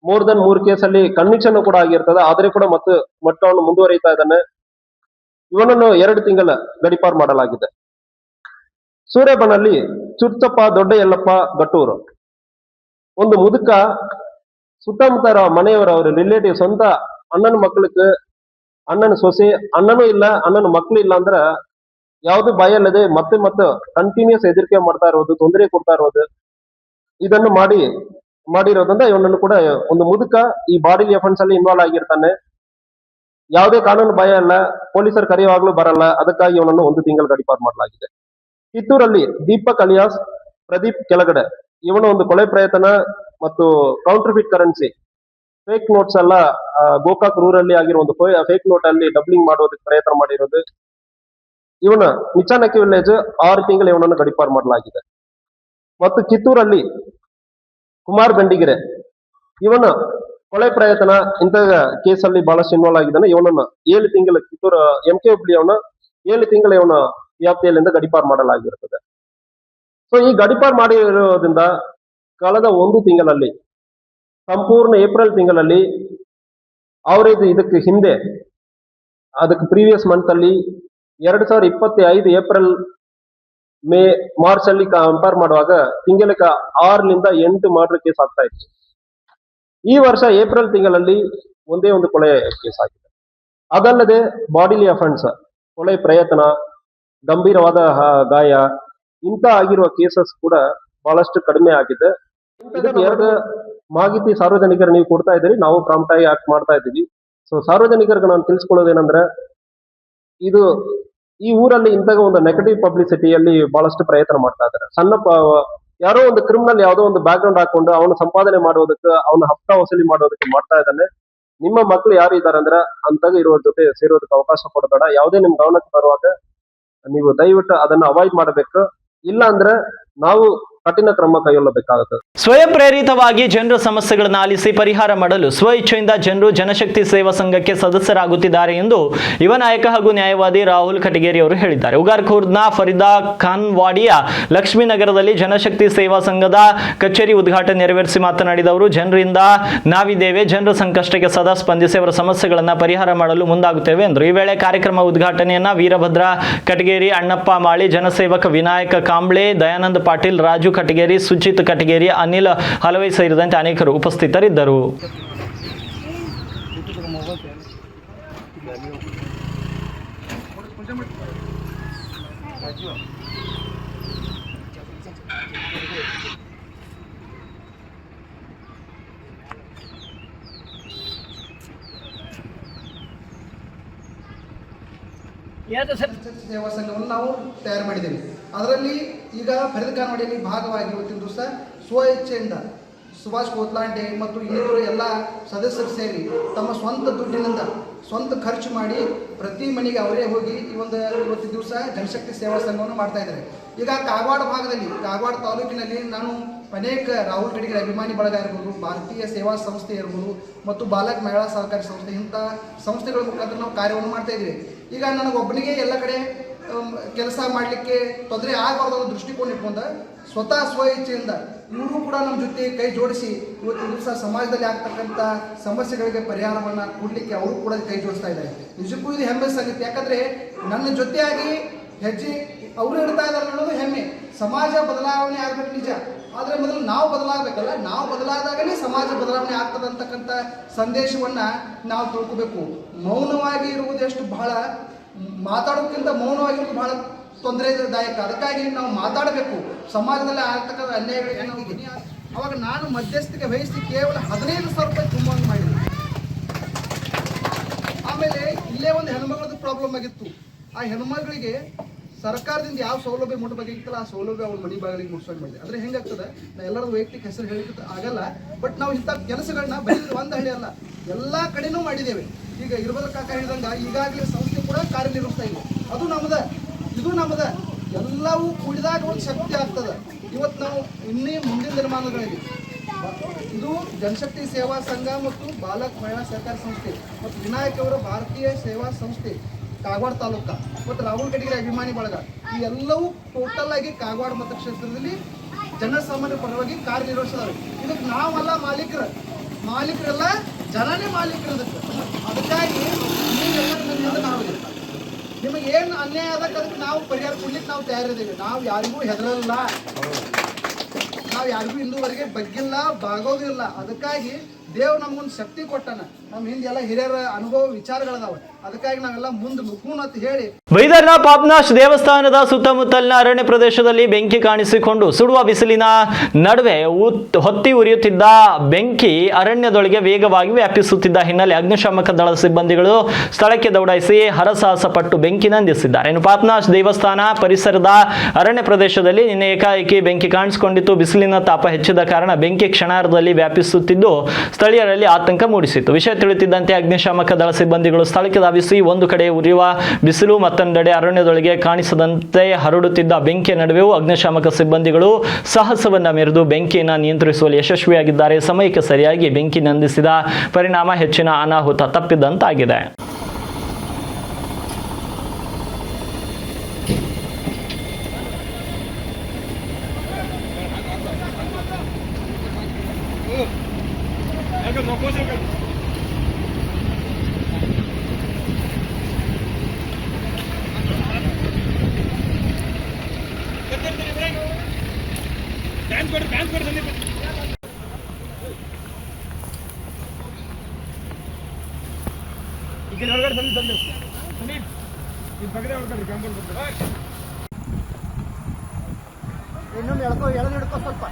ಮೋರ್ ದನ್ 3 ಕೇಸಲ್ಲಿ ಕನ್ವಿಕ್ಷನ್ ಕೂಡ ಆಗಿರ್ತದೆ. ಆದ್ರೆ ಕೂಡ ಮಟ್ಟವನ್ನು ಮುಂದುವರಿತಾ ಇದ್ದಾನೆ. ಇವನನ್ನು 2 ತಿಂಗಳ ಗಡಿಪಾರು ಮಾಡಲಾಗಿದೆ. ಸೂರ್ಯಬನಲ್ಲಿ ಚುರ್ಚಪ್ಪ ದೊಡ್ಡ ಯಲ್ಲಪ್ಪ ಗಟ್ಟೂರು ಒಂದು ಮುದುಕ ಸುತ್ತಮುತ್ತ ಮನೆಯವರ ಅವ್ರ ರಿಲೇಟಿವ್ ಸ್ವಂತ ಅಣ್ಣನ ಮಕ್ಕಳಿಗೆ ಅಣ್ಣನ ಸೊಸೆ ಅಣ್ಣನೂ ಇಲ್ಲ ಅಣ್ಣನ ಮಕ್ಳು ಇಲ್ಲ ಅಂದ್ರ ಯಾವ್ದು ಬಾಯಲ್ಲದೆ ಮತ್ತೆ ಕಂಟಿನ್ಯೂಸ್ ಎದುರಿಕೆ ಮಾಡ್ತಾ ಇರೋದು, ತೊಂದರೆ ಕೊಡ್ತಾ ಇರೋದು, ಇದನ್ನು ಮಾಡಿರೋದ್ರಿಂದ ಇವನನ್ನು ಕೂಡ ಒಂದು ಮುದುಕ ಈ ಬಾಡಿಲಿ ಅಫೆನ್ಸ್ ಅಲ್ಲಿ ಇನ್ವಾಲ್ವ್ ಆಗಿರ್ತಾನೆ. ಯಾವುದೇ ಕಾನೂನು ಭಯ ಇಲ್ಲ, ಪೊಲೀಸರು ಕರೆಯುವಾಗ್ಲೂ ಬರಲ್ಲ. ಅದಕ್ಕಾಗಿ ಇವನನ್ನು 1 ತಿಂಗಳು ಗಡಿಪಾರು ಮಾಡಲಾಗಿದೆ. ಕಿತ್ತೂರಲ್ಲಿ ದೀಪಕ್ ಅಲಿಯಾಸ್ ಪ್ರದೀಪ್ ಕೆಳಗಡೆ ಇವನು ಒಂದು ಕೊಲೆ ಪ್ರಯತ್ನ ಮತ್ತು ಕೌಂಟರ್ಫಿಟ್ ಕರೆನ್ಸಿ ಫೇಕ್ ನೋಟ್ಸ್ ಎಲ್ಲ ಗೋಕಾಕ್ ರೂರಲ್ಲಿ ಆಗಿರೋ ಒಂದು ಫೇಕ್ ನೋಟ್ ಅಲ್ಲಿ ಡಬ್ಲಿಂಗ್ ಮಾಡೋದಕ್ಕೆ ಪ್ರಯತ್ನ ಮಾಡಿರೋದು. ಇವನ ನಿಚಾನಕ್ಕಿ ವಿಲೇಜ್ 6 ತಿಂಗಳು ಇವನನ್ನು ಗಡಿಪಾರು ಮಾಡಲಾಗಿದೆ. ಮತ್ತು ಕಿತ್ತೂರಲ್ಲಿ ಕುಮಾರ್ ಬೆಂಡಿಗೆರೆ ಇವನ ಕೊಲೆ ಪ್ರಯತ್ನ ಇಂಥ ಕೇಸಲ್ಲಿ ಬಹಳಷ್ಟು ಇನ್ವಾಲ್ವ್ ಆಗಿದ್ದಾನೆ. ಇವನನ್ನು 7 ತಿಂಗಳು ಕಿತ್ತೂರು MK ಹುಬ್ಳಿ ಅವನ 7 ತಿಂಗಳು ಇವನ ವ್ಯಾಪ್ತಿಯಲ್ಲಿಂದ ಗಡಿಪಾರು ಮಾಡಲಾಗಿರುತ್ತದೆ. ಸೊ ಈ ಗಡಿಪಾರು ಮಾಡಿರೋದ್ರಿಂದ ಕಳೆದ 1 ತಿಂಗಳಲ್ಲಿ ಸಂಪೂರ್ಣ ಏಪ್ರಿಲ್ ತಿಂಗಳಲ್ಲಿ ಅವರಿಗೆ ಇದಕ್ಕೆ ಹಿಂದೆ ಅದಕ್ಕೆ ಪ್ರೀವಿಯಸ್ ಮಂತ್ ಅಲ್ಲಿ 2025 ಏಪ್ರಿಲ್ ಮೇ ಮಾರ್ಚ್ ಅಲ್ಲಿ ಕಂಪೇರ್ ಮಾಡುವಾಗ ತಿಂಗಳಿಗೆ 6ರಿಂದ 8 ಮರ್ಡರ್ ಕೇಸ್ ಆಗ್ತಾ ಇತ್ತು. ಈ ವರ್ಷ ಏಪ್ರಿಲ್ ತಿಂಗಳಲ್ಲಿ ಒಂದೇ ಒಂದು ಕೊಲೆ ಕೇಸ್ ಆಗಿದೆ. ಅದಲ್ಲದೆ ಬಾಡಿಲಿ ಅಫೆನ್ಸ್, ಕೊಲೆ ಪ್ರಯತ್ನ, ಗಂಭೀರವಾದ ಗಾಯ ಇಂಥ ಆಗಿರುವ ಕೇಸಸ್ ಕೂಡ ಬಹಳಷ್ಟು ಕಡಿಮೆ ಆಗಿದೆ. ಇದಕ್ಕೆ 2 ಮಾಹಿತಿ ಸಾರ್ವಜನಿಕರು ನೀವು ಕೊಡ್ತಾ ಇದ್ದೀರಿ, ನಾವು ಪ್ರಾಂಪ್ಟ್ ಆಗಿ ಆಕ್ಟ್ ಮಾಡ್ತಾ ಇದ್ದೀವಿ. ಸೊ ಸಾರ್ವಜನಿಕರಿಗೆ ನಾನು ತಿಳಿಸ್ಕೊಳ್ಳೋದೇನಂದ್ರೆ, ಇದು ಈ ಊರಲ್ಲಿ ಇಂತಹ ಒಂದು ನೆಗೆಟಿವ್ ಪಬ್ಲಿಸಿಟಿಯಲ್ಲಿ ಬಹಳಷ್ಟು ಪ್ರಯತ್ನ ಮಾಡ್ತಾ ಇದ್ದಾರೆ. ಯಾರೋ ಒಂದು ಕ್ರಿಮಿನಲ್ ಯಾವುದೋ ಒಂದು ಬ್ಯಾಕ್ ಗ್ರೌಂಡ್ ಹಾಕೊಂಡು ಅವನು ಸಂಪಾದನೆ ಮಾಡೋದಕ್ಕೆ, ಅವನ ಹಪ್ತ ವಸೂಲಿ ಮಾಡೋದಕ್ಕೆ ಮಾಡ್ತಾ ಇದ್ದಾನೆ. ನಿಮ್ಮ ಮಕ್ಕಳು ಯಾರು ಇದ್ದಾರೆ ಅಂದ್ರೆ ಅಂತಾಗ ಇರೋರ ಜೊತೆ ಸೇರೋದಕ್ಕೆ ಅವಕಾಶ ಕೊಡಬೇಡ. ಯಾವುದೇ ನಿಮ್ ಗಮನಕ್ಕೆ ಬರುವಾಗ ನೀವು ದಯವಿಟ್ಟು ಅದನ್ನ ಅವಾಯ್ಡ್ ಮಾಡಬೇಕು. ಇಲ್ಲ ಅಂದ್ರೆ ನಾವು ಕಠಿಣ ಕ್ರಮ ಕೈಗೊಳ್ಳಬೇಕಾಗುತ್ತದೆ. ಸ್ವಯಂ ಪ್ರೇರಿತವಾಗಿ ಜನರ ಸಮಸ್ಯೆಗಳನ್ನು ಆಲಿಸಿ ಪರಿಹಾರ ಮಾಡಲು ಸ್ವ ಇಚ್ಛೆಯಿಂದ ಜನರು ಜನಶಕ್ತಿ ಸೇವಾ ಸಂಘಕ್ಕೆ ಸದಸ್ಯರಾಗುತ್ತಿದ್ದಾರೆ ಎಂದು ಯುವ ನಾಯಕ ಹಾಗೂ ನ್ಯಾಯವಾದಿ ರಾಹುಲ್ ಕಟಗೇರಿ ಅವರು ಹೇಳಿದ್ದಾರೆ. ಉಗಾರ್ಖುರ್ದ್ನ ಫರೀದಾ ಖಾನ್ವಾಡಿಯ ಲಕ್ಷ್ಮೀನಗರದಲ್ಲಿ ಜನಶಕ್ತಿ ಸೇವಾ ಸಂಘದ ಕಚೇರಿ ಉದ್ಘಾಟನೆ ನೆರವೇರಿಸಿ ಮಾತನಾಡಿದ ಅವರು, ಜನರಿಂದ ನಾವಿದ್ದೇವೆ, ಜನರ ಸಂಕಷ್ಟಕ್ಕೆ ಸದಾ ಸ್ಪಂದಿಸಿ ಅವರ ಸಮಸ್ಯೆಗಳನ್ನು ಪರಿಹಾರ ಮಾಡಲು ಮುಂದಾಗುತ್ತೇವೆ ಎಂದರು. ಈ ವೇಳೆ ಕಾರ್ಯಕ್ರಮ ಉದ್ಘಾಟನೆಯನ್ನ ವೀರಭದ್ರ ಕಟಗೇರಿ, ಅಣ್ಣಪ್ಪ ಮಾಳಿ, ಜನಸೇವಕ ವಿನಾಯಕ ಕಾಂಬ್ಳೆ, ದಯಾನಂದ ಪಾಟೀಲ್, ರಾಜು ಕಟಗೇರಿ, ಸುಜಿತ್ ಕಟಗೇರಿ, ಅನಿಲ್ ಹಲವೈ ಸೇರಿದಂತೆ ಅನೇಕರು ಉಪಸ್ಥಿತರಿದ್ದರು. ಸೇವಾ ಸಂಘವನ್ನು ನಾವು ತಯಾರು ಮಾಡಿದ್ದೇವೆ. ಅದರಲ್ಲಿ ಈಗ ಫರೀದಾ ಖಾನ್ವಾಡಿಯಲ್ಲಿ ಭಾಗವಾಗಿ ಇವತ್ತಿನ ದಿವಸ ಸ್ವ ಇಚ್ಛೆಯಿಂದ ಸುಭಾಷ್ ಕೋತ್ಲಾಂಡೆ ಮತ್ತು ಇನ್ನಿತರ ಎಲ್ಲ ಸದಸ್ಯರು ಸೇರಿ ತಮ್ಮ ಸ್ವಂತ ದುಡ್ಡಿನಿಂದ ಸ್ವಂತ ಖರ್ಚು ಮಾಡಿ ಪ್ರತಿ ಮನೆಗೆ ಅವರೇ ಹೋಗಿ ಇವತ್ತಿನ ದಿವಸ ಜನಶಕ್ತಿ ಸೇವಾ ಸಂಘವನ್ನು ಮಾಡ್ತಾ ಇದ್ದಾರೆ. ಈಗ ಕಾಗವಾಡ ಭಾಗದಲ್ಲಿ, ಕಾಗವಾಡ ತಾಲೂಕಿನಲ್ಲಿ ನಾನು ಅನೇಕ ರಾಹುಲ್ ಕಟಗೇರಿ ಅಭಿಮಾನಿ ಬಳಗ ಇರ್ಬೋದು, ಭಾರತೀಯ ಸೇವಾ ಸಂಸ್ಥೆ ಇರ್ಬೋದು ಮತ್ತು ಬಾಲಕ್ ಮಹಿಳಾ ಸಹಕಾರಿ ಸಂಸ್ಥೆ, ಇಂಥ ಸಂಸ್ಥೆಗಳ ಮುಖಾಂತರ ನಾವು ಕಾರ್ಯವನ್ನು ಮಾಡ್ತಾ ಇದ್ದೀವಿ. ಈಗ ನನಗೊಬ್ಬನಿಗೆ ಎಲ್ಲ ಕಡೆ ಕೆಲಸ ಮಾಡಲಿಕ್ಕೆ ತೊಂದರೆ ಆಗಬಾರ್ದು ಅನ್ನೋ ದೃಷ್ಟಿಕೋನ ಇಟ್ಕೊಂಡ ಸ್ವತಃ ಸ್ವ ಇಚ್ಛೆಯಿಂದ ಇವರು ಕೂಡ ನಮ್ಮ ಜೊತೆ ಕೈ ಜೋಡಿಸಿ ಇವತ್ತಿನ ದಿವಸ ಸಮಾಜದಲ್ಲಿ ಆಗ್ತಕ್ಕಂಥ ಸಮಸ್ಯೆಗಳಿಗೆ ಪರಿಹಾರವನ್ನು ಕೊಡಲಿಕ್ಕೆ ಅವರು ಕೂಡ ಕೈ ಜೋಡಿಸ್ತಾ ಇದ್ದಾರೆ. ನಿಜಕ್ಕೂ ಇದು ಹೆಮ್ಮೆ ಸಂಗತಿ. ಯಾಕಂದರೆ ನನ್ನ ಜೊತೆಯಾಗಿ ಹೆಜ್ಜೆ ಅವರು ಇಡ್ತಾ ಇದ್ದಾರೆ ಅನ್ನೋದು ಹೆಮ್ಮೆ. ಸಮಾಜ ಬದಲಾವಣೆ ಆಗಬೇಕು ನಿಜ, ಆದರೆ ಮೊದಲು ನಾವು ಬದಲಾಗಬೇಕಲ್ಲ. ನಾವು ಬದಲಾದಾಗಲೇ ಸಮಾಜ ಬದಲಾವಣೆ ಆಗ್ತದೆ ಅಂತಕ್ಕಂಥ ಸಂದೇಶವನ್ನು ನಾವು ತಿಳ್ಕೋಬೇಕು. ಮೌನವಾಗಿ ಇರುವುದು ಎಷ್ಟು ಬಹಳ ಮಾತಾಡೋಕ್ಕಿಂತ ಮೌನವಾಗಿರೋದು ಬಹಳ ತೊಂದರೆದಾಯಕ. ಅದಕ್ಕಾಗಿ ನಾವು ಮಾತಾಡಬೇಕು. ಸಮಾಜದಲ್ಲಿ ಆಗ್ತಕ್ಕಂಥ ಅನ್ಯಾಯಗಳಿಗೆ ಅವಾಗ ನಾನು ಮಧ್ಯಸ್ಥಿಕೆ ವಹಿಸಿ ಕೇವಲ 15,000 ರೂಪಾಯಿ ತುಂಬಂಗೆ ಮಾಡಿದ್ದೆ. ಆಮೇಲೆ ಇಲ್ಲೇ ಒಂದು ಹೆಣ್ಮಗಳದ್ದು ಪ್ರಾಬ್ಲಮ್ ಆಗಿತ್ತು. ಆ ಹೆಣ್ಮಗಳಿಗೆ ಸರ್ಕಾರದಿಂದ ಯಾವ ಸೌಲಭ್ಯ ಮುಟ್ಟಬೇಕಾಗಿತ್ತಲ್ಲ ಆ ಸೌಲಭ್ಯ ಅವ್ರ ಮನೆ ಬಾಗಿಲಿಗೆ ಮುಟ್ಸೋಕೆ ಮಾಡಿದೆ. ಅಂದರೆ ಹೆಂಗಾಗ್ತದೆ, ನಾ ಎಲ್ಲರದ್ದು ವೈಯಕ್ತಿಕ ಹೆಸರು ಹೇಳಿಕ್ಕೆ ಆಗಲ್ಲ, ಬಟ್ ನಾವು ಇಂಥ ಕೆಲಸಗಳನ್ನ ಬರೀ ಒಂದು ಹಳ್ಳಿ ಅಲ್ಲ ಎಲ್ಲ ಕಡೆನೂ ಮಾಡಿದ್ದೇವೆ. ಈಗ ಇರ್ಬದ ಕಾಕ ಹೇಳಿದಂಗೆ ಈಗಾಗಲೇ ಸಂಸ್ಥೆ ಕೂಡ ಕಾರ್ಯನಿರ್ವಹಿಸ್ತಾ ಇದೆ. ಅದು ನಮ್ಮದ, ಇದು ನಮ್ಮದ, ಎಲ್ಲವೂ ಕೂಡಿದಾಗ ಒಂದು ಶಕ್ತಿ ಆಗ್ತದೆ. ಇವತ್ತು ನಾವು ಇನ್ನೇ ಮುಂದಿನ ದಿನಮಾನಗಳಲ್ಲಿ ಇದು ಜನಶಕ್ತಿ ಸೇವಾ ಸಂಘ ಮತ್ತು ಬಾಲಕ್ ಮಹಿಳಾ ಸಹಕಾರ ಸಂಸ್ಥೆ ಮತ್ತು ವಿನಾಯಕ್ ಅವರ ಭಾರತೀಯ ಸೇವಾ ಸಂಸ್ಥೆ ಕಾಗವಾಡ ತಾಲೂಕು ಮತ್ತು ರಾಹುಲ್ ಗಡಿಗೆ ಅಭಿಮಾನಿ ಬಳಗ ಈ ಎಲ್ಲವೂ ಟೋಟಲ್ ಆಗಿ ಕಾಗವಾಡ ಮತಕ್ಷೇತ್ರದಲ್ಲಿ ಜನಸಾಮಾನ್ಯರ ಪರವಾಗಿ ಕಾರ್ಯನಿರ್ವಹಿಸಿದಾವೆ. ಇದಕ್ಕೆ ನಾವೆಲ್ಲ ಮಾಲೀಕರೆಲ್ಲ ಜನನೇ ಮಾಲೀಕರು. ಅದಕ್ಕಾಗಿ ನೀವೆಲ್ಲ ನಾವು ನಿಮಗೆ ಏನು ಅನ್ಯಾಯ ಅದಕ್ಕೆ ಅದಕ್ಕೆ ನಾವು ಪರಿಹಾರ ಕೊಡ್ಲಿಕ್ಕೆ ನಾವು ತಯಾರಿದ್ದೇವೆ. ನಾವು ಯಾರಿಗೂ ಹೆದರಲ್ಲ, ನಾವು ಯಾರಿಗೂ ಇಲ್ಲಿವರೆಗೆ ಬಗ್ಗಿಲ್ಲ, ಬಾಗೋದಿಲ್ಲ. ಅದಕ್ಕಾಗಿ ದೇವ್ರು ನಮ್ಗೊಂದು ಶಕ್ತಿ ಕೊಟ್ಟಾನ. ನಮ್ಮ ಹಿಂದೆ ಎಲ್ಲ ಹಿರಿಯರ ಅನುಭವ ವಿಚಾರಗಳದಾವ. ಅದಕ್ಕಾಗಿ ನಾವೆಲ್ಲ ಮುಂದೆ ನುಗ್ಗೂನ್ ಅಂತ ಹೇಳಿ ಬೈದರ್ನ ಪಾಪ್ನಾಶ್ ದೇವಸ್ಥಾನದ ಸುತ್ತಮುತ್ತಲಿನ ಅರಣ್ಯ ಪ್ರದೇಶದಲ್ಲಿ ಬೆಂಕಿ ಕಾಣಿಸಿಕೊಂಡು ಸುಡುವ ಬಿಸಿಲಿನ ನಡುವೆ ಹೊತ್ತಿ ಉರಿಯುತ್ತಿದ್ದ ಬೆಂಕಿ ಅರಣ್ಯದೊಳಗೆ ವೇಗವಾಗಿ ವ್ಯಾಪಿಸುತ್ತಿದ್ದ ಹಿನ್ನೆಲೆ ಅಗ್ನಿಶಾಮಕ ದಳದ ಸಿಬ್ಬಂದಿಗಳು ಸ್ಥಳಕ್ಕೆ ದೌಡಾಯಿಸಿ ಹರಸಾಹಸ ಪಟ್ಟು ಬೆಂಕಿ ನಂದಿಸಿದ್ದಾರೆ. ಇನ್ನು ಪಾಪ್ನಾಶ್ ದೇವಸ್ಥಾನ ಪರಿಸರದ ಅರಣ್ಯ ಪ್ರದೇಶದಲ್ಲಿ ನಿನ್ನೆ ಏಕಾಏಕಿ ಬೆಂಕಿ ಕಾಣಿಸಿಕೊಂಡಿತ್ತು. ಬಿಸಿಲಿನ ತಾಪ ಹೆಚ್ಚಿದ ಕಾರಣ ಬೆಂಕಿ ಕ್ಷಣಾರ್ಧದಲ್ಲಿ ವ್ಯಾಪಿಸುತ್ತಿದ್ದು ಸ್ಥಳೀಯರಲ್ಲಿ ಆತಂಕ ಮೂಡಿಸಿತ್ತು. ವಿಷಯ ತಿಳಿಯುತ್ತಿದ್ದಂತೆ ಅಗ್ನಿಶಾಮಕ ದಳ ಸಿಬ್ಬಂದಿಗಳು ಸ್ಥಳಕ್ಕೆ ಧಾವಿಸಿ ಒಂದು ಕಡೆ ಉರಿಯುವ ಬಿಸಿಲು, ಮತ್ತೊಂದೆಡೆ ಅರಣ್ಯದೊಳಗೆ ಕಾಣಿಸದಂತೆ ಹರಡುತ್ತಿದ್ದ ಬೆಂಕಿಯ ನಡುವೆಯೂ ಅಗ್ನಿಶಾಮಕ ಸಿಬ್ಬಂದಿಗಳು ಸಾಹಸವನ್ನ ಮೆರೆದು ಬೆಂಕಿಯನ್ನು ನಿಯಂತ್ರಿಸುವಲ್ಲಿ ಯಶಸ್ವಿಯಾಗಿದ್ದಾರೆ. ಸಮಯಕ್ಕೆ ಸರಿಯಾಗಿ ಬೆಂಕಿ ನಂದಿಸಿದ ಪರಿಣಾಮ ಹೆಚ್ಚಿನ ಅನಾಹುತ ತಪ್ಪಿದಂತಾಗಿದೆ. ಇನ್ನೊಂದು ಎಳೆದು ಹಿಡ್ಕೋ ಸ್ವಲ್ಪ.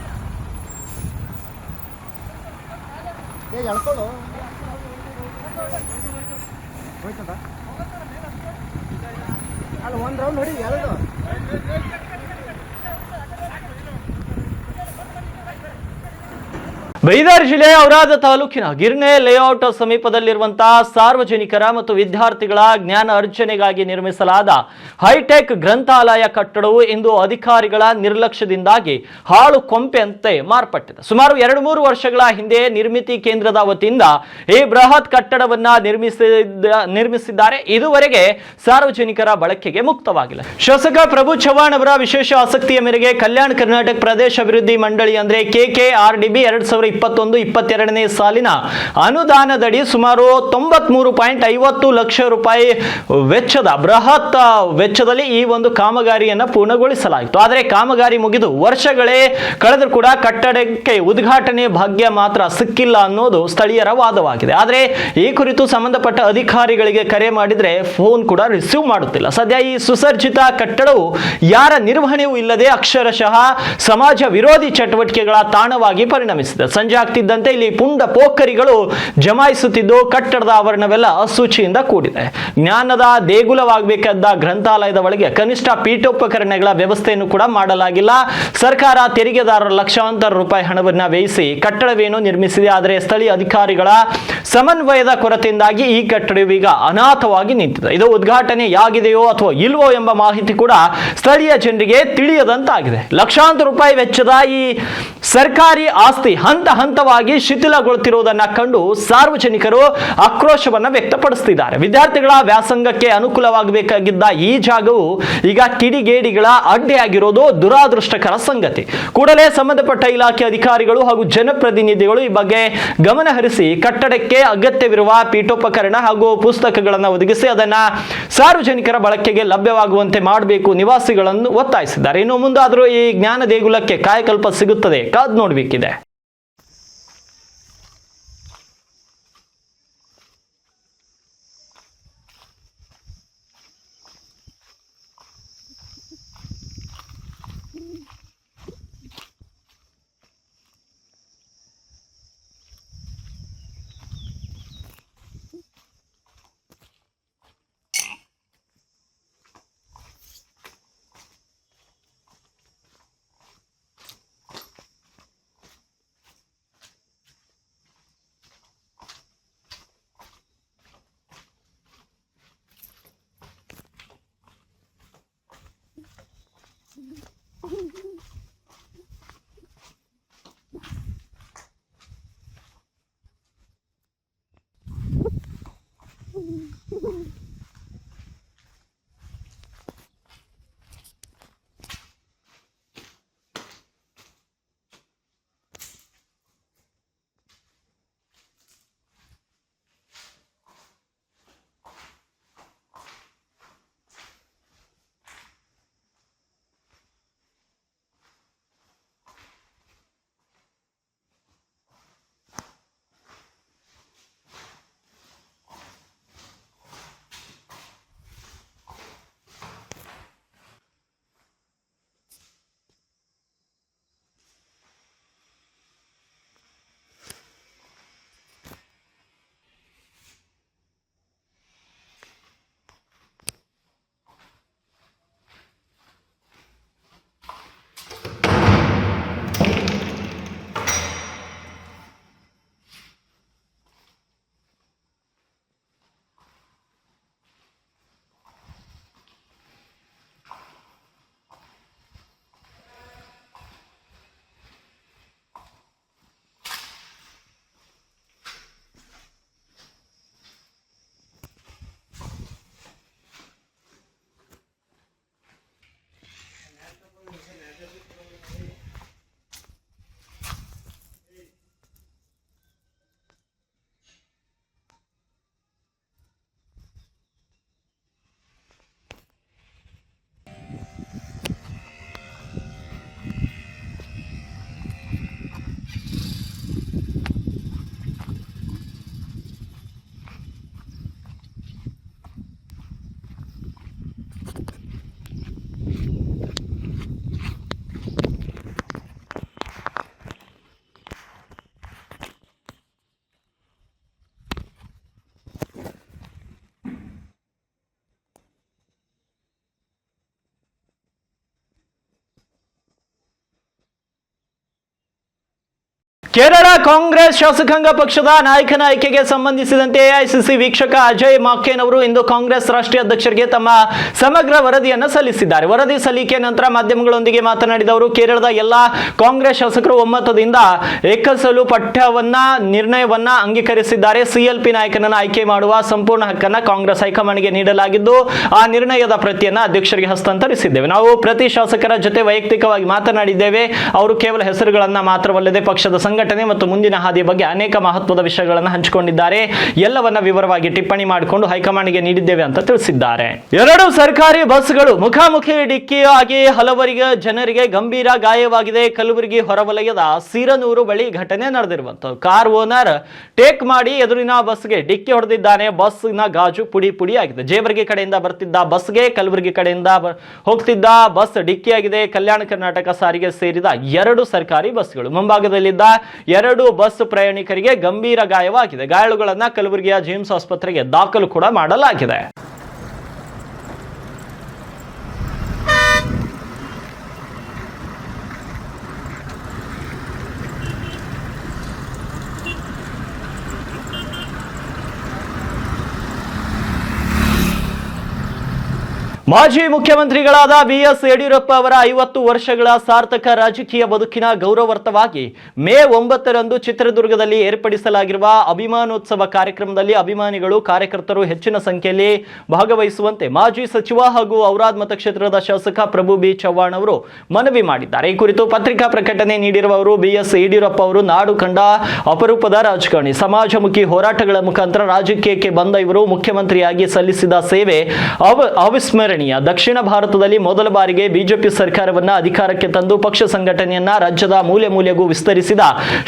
ಎಳ್ಕೊಳ್ಳು ಹೋಯ್ತದ ಅಲ್ಲ, ಒಂದು ರೌಂಡ್ ಹೊಡಿ ಎಳೆದು. ಬೀದರ್ ಜಿಲ್ಲೆಯ ಔರಾದ ತಾಲೂಕಿನ ಗಿರ್ನೆ ಲೇಔಟ್ ಸಮೀಪದಲ್ಲಿರುವಂತಹ ಸಾರ್ವಜನಿಕರ ಮತ್ತು ವಿದ್ಯಾರ್ಥಿಗಳ ಜ್ಞಾನ ಅರ್ಜನೆಗಾಗಿ ನಿರ್ಮಿಸಲಾದ ಹೈಟೆಕ್ ಗ್ರಂಥಾಲಯ ಕಟ್ಟಡವು ಇಂದು ಅಧಿಕಾರಿಗಳ ನಿರ್ಲಕ್ಷ್ಯದಿಂದಾಗಿ ಹಾಳು ಕೊಂಪೆಯಂತೆ ಮಾರ್ಪಟ್ಟಿದೆ. ಸುಮಾರು 2-3 ವರ್ಷಗಳ ಹಿಂದೆ ನಿರ್ಮಿತಿ ಕೇಂದ್ರದ ವತಿಯಿಂದ ಈ ಬೃಹತ್ ಕಟ್ಟಡವನ್ನ ನಿರ್ಮಿಸಿದ್ದಾರೆ. ಇದುವರೆಗೆ ಸಾರ್ವಜನಿಕರ ಬಳಕೆಗೆ ಮುಕ್ತವಾಗಿಲ್ಲ. ಶಾಸಕ ಪ್ರಭು ಚವ್ಹಾಣ್ ಅವರ ವಿಶೇಷ ಆಸಕ್ತಿಯ ಮೇರೆಗೆ ಕಲ್ಯಾಣ ಕರ್ನಾಟಕ ಪ್ರದೇಶ ಅಭಿವೃದ್ಧಿ ಮಂಡಳಿ ಅಂದ್ರೆ KKRDB 2021-22ನೇ ಸಾಲಿನ ಅನುದಾನದಡಿ ಸುಮಾರು 93.50 ಲಕ್ಷ ರೂಪಾಯಿ ವೆಚ್ಚದ ಬೃಹತ್ ವೆಚ್ಚದಲ್ಲಿ ಈ ಒಂದು ಕಾಮಗಾರಿಯನ್ನು ಪೂರ್ಣಗೊಳಿಸಲಾಯಿತು. ಆದರೆ ಕಾಮಗಾರಿ ಮುಗಿದು ವರ್ಷಗಳೇ ಕಳೆದರೂ ಕೂಡ ಕಟ್ಟಡಕ್ಕೆ ಉದ್ಘಾಟನೆ ಭಾಗ್ಯ ಮಾತ್ರ ಸಿಕ್ಕಿಲ್ಲ ಅನ್ನೋದು ಸ್ಥಳೀಯರ ವಾದವಾಗಿದೆ. ಆದರೆ ಈ ಕುರಿತು ಸಂಬಂಧಪಟ್ಟ ಅಧಿಕಾರಿಗಳಿಗೆ ಕರೆ ಮಾಡಿದ್ರೆ ಫೋನ್ ಕೂಡ ರಿಸೀವ್ ಮಾಡುತ್ತಿಲ್ಲ. ಸದ್ಯ ಈ ಸುಸರ್ಜಿತ ಕಟ್ಟಡವು ಯಾರ ನಿರ್ವಹಣೆಯೂ ಇಲ್ಲದೆ ಅಕ್ಷರಶಃ ಸಮಾಜ ವಿರೋಧಿ ಚಟುವಟಿಕೆಗಳ ತಾಣವಾಗಿ ಪರಿಣಮಿಸಿದೆ. ಸಂಜೆ ಆಗ್ತಿದ್ದಂತೆ ಇಲ್ಲಿ ಪುಂಡ ಪೋಖರಿಗಳು ಜಮಾಯಿಸುತ್ತಿದ್ದು ಕಟ್ಟಡದ ಆವರಣವೆಲ್ಲ ಅಶುಚಿಯಿಂದ ಕೂಡಿದೆ. ಜ್ಞಾನದ ದೇಗುಲವಾಗಬೇಕಾದ ಗ್ರಂಥಾಲಯದ ಒಳಗೆ ಕನಿಷ್ಠ ಪೀಠೋಪಕರಣಗಳ ವ್ಯವಸ್ಥೆಯನ್ನು ಕೂಡ ಮಾಡಲಾಗಿಲ್ಲ. ಸರ್ಕಾರ ತೆರಿಗೆದಾರರ ಲಕ್ಷಾಂತರ ರೂಪಾಯಿ ಹಣವನ್ನ ವ್ಯಯಿಸಿ ಕಟ್ಟಡವೇನು ನಿರ್ಮಿಸಿದೆ. ಆದರೆ ಸ್ಥಳೀಯ ಅಧಿಕಾರಿಗಳ ಸಮನ್ವಯದ ಕೊರತೆಯಿಂದಾಗಿ ಈ ಕಟ್ಟಡವೀಗ ಅನಾಥವಾಗಿ ನಿಂತಿದೆ. ಇದು ಉದ್ಘಾಟನೆಯಾಗಿದೆಯೋ ಅಥವಾ ಇಲ್ವೋ ಎಂಬ ಮಾಹಿತಿ ಕೂಡ ಸ್ಥಳೀಯ ಜನರಿಗೆ ತಿಳಿಯದಂತಾಗಿದೆ. ಲಕ್ಷಾಂತರ ರೂಪಾಯಿ ವೆಚ್ಚದ ಈ ಸರ್ಕಾರಿ ಆಸ್ತಿ ಹಂತವಾಗಿ ಶಿಥಿಲಗೊಳ್ಳುತ್ತಿರುವುದನ್ನು ಕಂಡು ಸಾರ್ವಜನಿಕರು ಆಕ್ರೋಶವನ್ನು ವ್ಯಕ್ತಪಡಿಸುತ್ತಿದ್ದಾರೆ. ವಿದ್ಯಾರ್ಥಿಗಳ ವ್ಯಾಸಂಗಕ್ಕೆ ಅನುಕೂಲವಾಗಬೇಕಾಗಿದ್ದ ಈ ಜಾಗವು ಈಗ ಕಿಡಿಗೇಡಿಗಳ ಅಡ್ಡೆಯಾಗಿರೋದು ದುರಾದೃಷ್ಟಕರ ಸಂಗತಿ. ಕೂಡಲೇ ಸಂಬಂಧಪಟ್ಟ ಇಲಾಖೆ ಅಧಿಕಾರಿಗಳು ಹಾಗೂ ಜನಪ್ರತಿನಿಧಿಗಳು ಈ ಬಗ್ಗೆ ಗಮನ ಹರಿಸಿ ಕಟ್ಟಡಕ್ಕೆ ಅಗತ್ಯವಿರುವ ಪೀಠೋಪಕರಣ ಹಾಗೂ ಪುಸ್ತಕಗಳನ್ನು ಒದಗಿಸಿ ಅದನ್ನ ಸಾರ್ವಜನಿಕರ ಬಳಕೆಗೆ ಲಭ್ಯವಾಗುವಂತೆ ಮಾಡಬೇಕು ನಿವಾಸಿಗಳನ್ನು ಒತ್ತಾಯಿಸಿದ್ದಾರೆ. ಇನ್ನು ಮುಂದಾದರೂ ಈ ಜ್ಞಾನ ದೇಗುಲಕ್ಕೆ ಕಾಯಕಲ್ಪ ಸಿಗುತ್ತದೆ, ಕಾದು ನೋಡಬೇಕಿದೆ. ಕೇರಳ ಕಾಂಗ್ರೆಸ್ ಶಾಸಕಾಂಗ ಪಕ್ಷದ ನಾಯಕನ ಆಯ್ಕೆಗೆ ಸಂಬಂಧಿಸಿದಂತೆ ಎಐಸಿಸಿ ವೀಕ್ಷಕ ಅಜಯ್ ಮಾಕೇನ್ ಅವರು ಇಂದು ಕಾಂಗ್ರೆಸ್ ರಾಷ್ಟ್ರೀಯ ಅಧ್ಯಕ್ಷರಿಗೆ ತಮ್ಮ ಸಮಗ್ರ ವರದಿಯನ್ನು ಸಲ್ಲಿಸಿದ್ದಾರೆ. ವರದಿ ಸಲ್ಲಿಕೆ ನಂತರ ಮಾಧ್ಯಮಗಳೊಂದಿಗೆ ಮಾತನಾಡಿದ ಅವರು, ಕೇರಳದ ಎಲ್ಲಾ ಕಾಂಗ್ರೆಸ್ ಶಾಸಕರು ಒಮ್ಮತದಿಂದ ಏಕಸಲು ಪಠ್ಯವನ್ನ ನಿರ್ಣಯವನ್ನ ಅಂಗೀಕರಿಸಿದ್ದಾರೆ. ಸಿಎಲ್ಪಿ ನಾಯಕನನ್ನು ಆಯ್ಕೆ ಮಾಡುವ ಸಂಪೂರ್ಣ ಹಕ್ಕನ್ನು ಕಾಂಗ್ರೆಸ್ ಹೈಕಮಾಂಡ್ಗೆ ನೀಡಲಾಗಿದ್ದು, ಆ ನಿರ್ಣಯದ ಪ್ರತಿಯನ್ನ ಅಧ್ಯಕ್ಷರಿಗೆ ಹಸ್ತಾಂತರಿಸಿದ್ದೇವೆ. ನಾವು ಪ್ರತಿ ಶಾಸಕರ ಜೊತೆ ವೈಯಕ್ತಿಕವಾಗಿ ಮಾತನಾಡಿದ್ದೇವೆ. ಅವರು ಕೇವಲ ಹೆಸರುಗಳನ್ನ ಮಾತ್ರವಲ್ಲದೆ ಪಕ್ಷದ ಸಂಘಟನೆ ಮತ್ತು ಮುಂದಿನ ಹಾದಿಯ ಬಗ್ಗೆ ಅನೇಕ ಮಹತ್ವದ ವಿಷಯಗಳನ್ನು ಹಂಚಿಕೊಂಡಿದ್ದಾರೆ. ಎಲ್ಲವನ್ನ ವಿವರವಾಗಿ ಟಿಪ್ಪಣಿ ಮಾಡಿಕೊಂಡು ಹೈಕಮಾಂಡ್ಗೆ ನೀಡಿದ್ದೇವೆ ಅಂತ ತಿಳಿಸಿದ್ದಾರೆ. 2 ಸರ್ಕಾರಿ ಬಸ್ಗಳು ಮುಖಾಮುಖಿ ಡಿಕ್ಕಿಯಾಗಿ ಹಲವರಿಗೆ ಜನರಿಗೆ ಗಂಭೀರ ಗಾಯವಾಗಿದೆ. ಕಲಬುರಗಿ ಹೊರವಲಯದ ಸೀರನೂರು ಬಳಿ ಘಟನೆ ನಡೆದಿರುವಂತದ್ದು. ಕಾರ್ ಓನರ್ ಟೇಕ್ ಮಾಡಿ ಎದುರಿನ ಬಸ್ಗೆ ಡಿಕ್ಕಿ ಹೊಡೆದಿದ್ದಾನೆ. ಬಸ್ನ ಗಾಜು ಪುಡಿ ಪುಡಿ ಆಗಿದೆ. ಜೇವರ್ಗಿ ಕಡೆಯಿಂದ ಬರ್ತಿದ್ದ ಬಸ್ಗೆ ಕಲಬುರಗಿ ಕಡೆಯಿಂದ ಹೋಗ್ತಿದ್ದ ಬಸ್ ಡಿಕ್ಕಿಯಾಗಿದೆ. ಕಲ್ಯಾಣ ಕರ್ನಾಟಕ ಸಾರಿಗೆ ಸೇರಿದ 2 ಸರ್ಕಾರಿ ಬಸ್ಗಳು ಮುಂಭಾಗದಲ್ಲಿದ್ದ 2 ಬಸ್ ಪ್ರಯಾಣಿಕರಿಗೆ ಗಂಭೀರ ಗಾಯವಾಗಿದೆ. ಗಾಯಾಳುಗಳನ್ನ ಕಲಬುರಗಿಯ ಜಿಮ್ಸ್ ಆಸ್ಪತ್ರೆಗೆ ದಾಖಲು ಕೂಡ ಮಾಡಲಾಗಿದೆ. ಮಾಜಿ ಮುಖ್ಯಮಂತ್ರಿಗಳಾದ ಬಿಎಸ್ ಯಡಿಯೂರಪ್ಪ ಅವರ 50 ವರ್ಷಗಳ ಸಾರ್ಥಕ ರಾಜಕೀಯ ಬದುಕಿನ ಗೌರವಾರ್ಥವಾಗಿ ಮೇ 9ರಂದು ಚಿತ್ರದುರ್ಗದಲ್ಲಿ ಏರ್ಪಡಿಸಲಾಗಿರುವ ಅಭಿಮಾನೋತ್ಸವ ಕಾರ್ಯಕ್ರಮದಲ್ಲಿ ಅಭಿಮಾನಿಗಳು ಕಾರ್ಯಕರ್ತರು ಹೆಚ್ಚಿನ ಸಂಖ್ಯೆಯಲ್ಲಿ ಭಾಗವಹಿಸುವಂತೆ ಮಾಜಿ ಸಚಿವ ಹಾಗೂ ಔರಾದ್ ಮತಕ್ಷೇತ್ರದ ಶಾಸಕ ಪ್ರಭು ಬಿ ಚವ್ಹಾಣ್ ಅವರು ಮನವಿ ಮಾಡಿದ್ದಾರೆ. ಈ ಕುರಿತು ಪತ್ರಿಕಾ ಪ್ರಕಟಣೆ ನೀಡಿರುವ ಅವರು, ಬಿಎಸ್ ಯಡಿಯೂರಪ್ಪ ಅವರು ನಾಡು ಕಂಡ ಅಪರೂಪದ ರಾಜಕಾರಣಿ. ಸಮಾಜಮುಖಿ ಹೋರಾಟಗಳ ಮುಖಾಂತರ ರಾಜಕೀಯಕ್ಕೆ ಬಂದ ಇವರು ಮುಖ್ಯಮಂತ್ರಿಯಾಗಿ ಸಲ್ಲಿಸಿದ ಸೇವೆ ಅವಿಸ್ಮರಣೀಯ. ದಕ್ಷಿಣ ಭಾರತದಲ್ಲಿ ಮೊದಲ ಬಾರಿಗೆ ಬಿಜೆಪಿ ಸರ್ಕಾರವನ್ನ ಅಧಿಕಾರಕ್ಕೆ ತಂದು ಪಕ್ಷ ಸಂಘಟನೆಯನ್ನ ರಾಜ್ಯದ ಮೂಲೆ ಮೂಲೆಗೂ ವಿಸ್ತರಿಸಿದ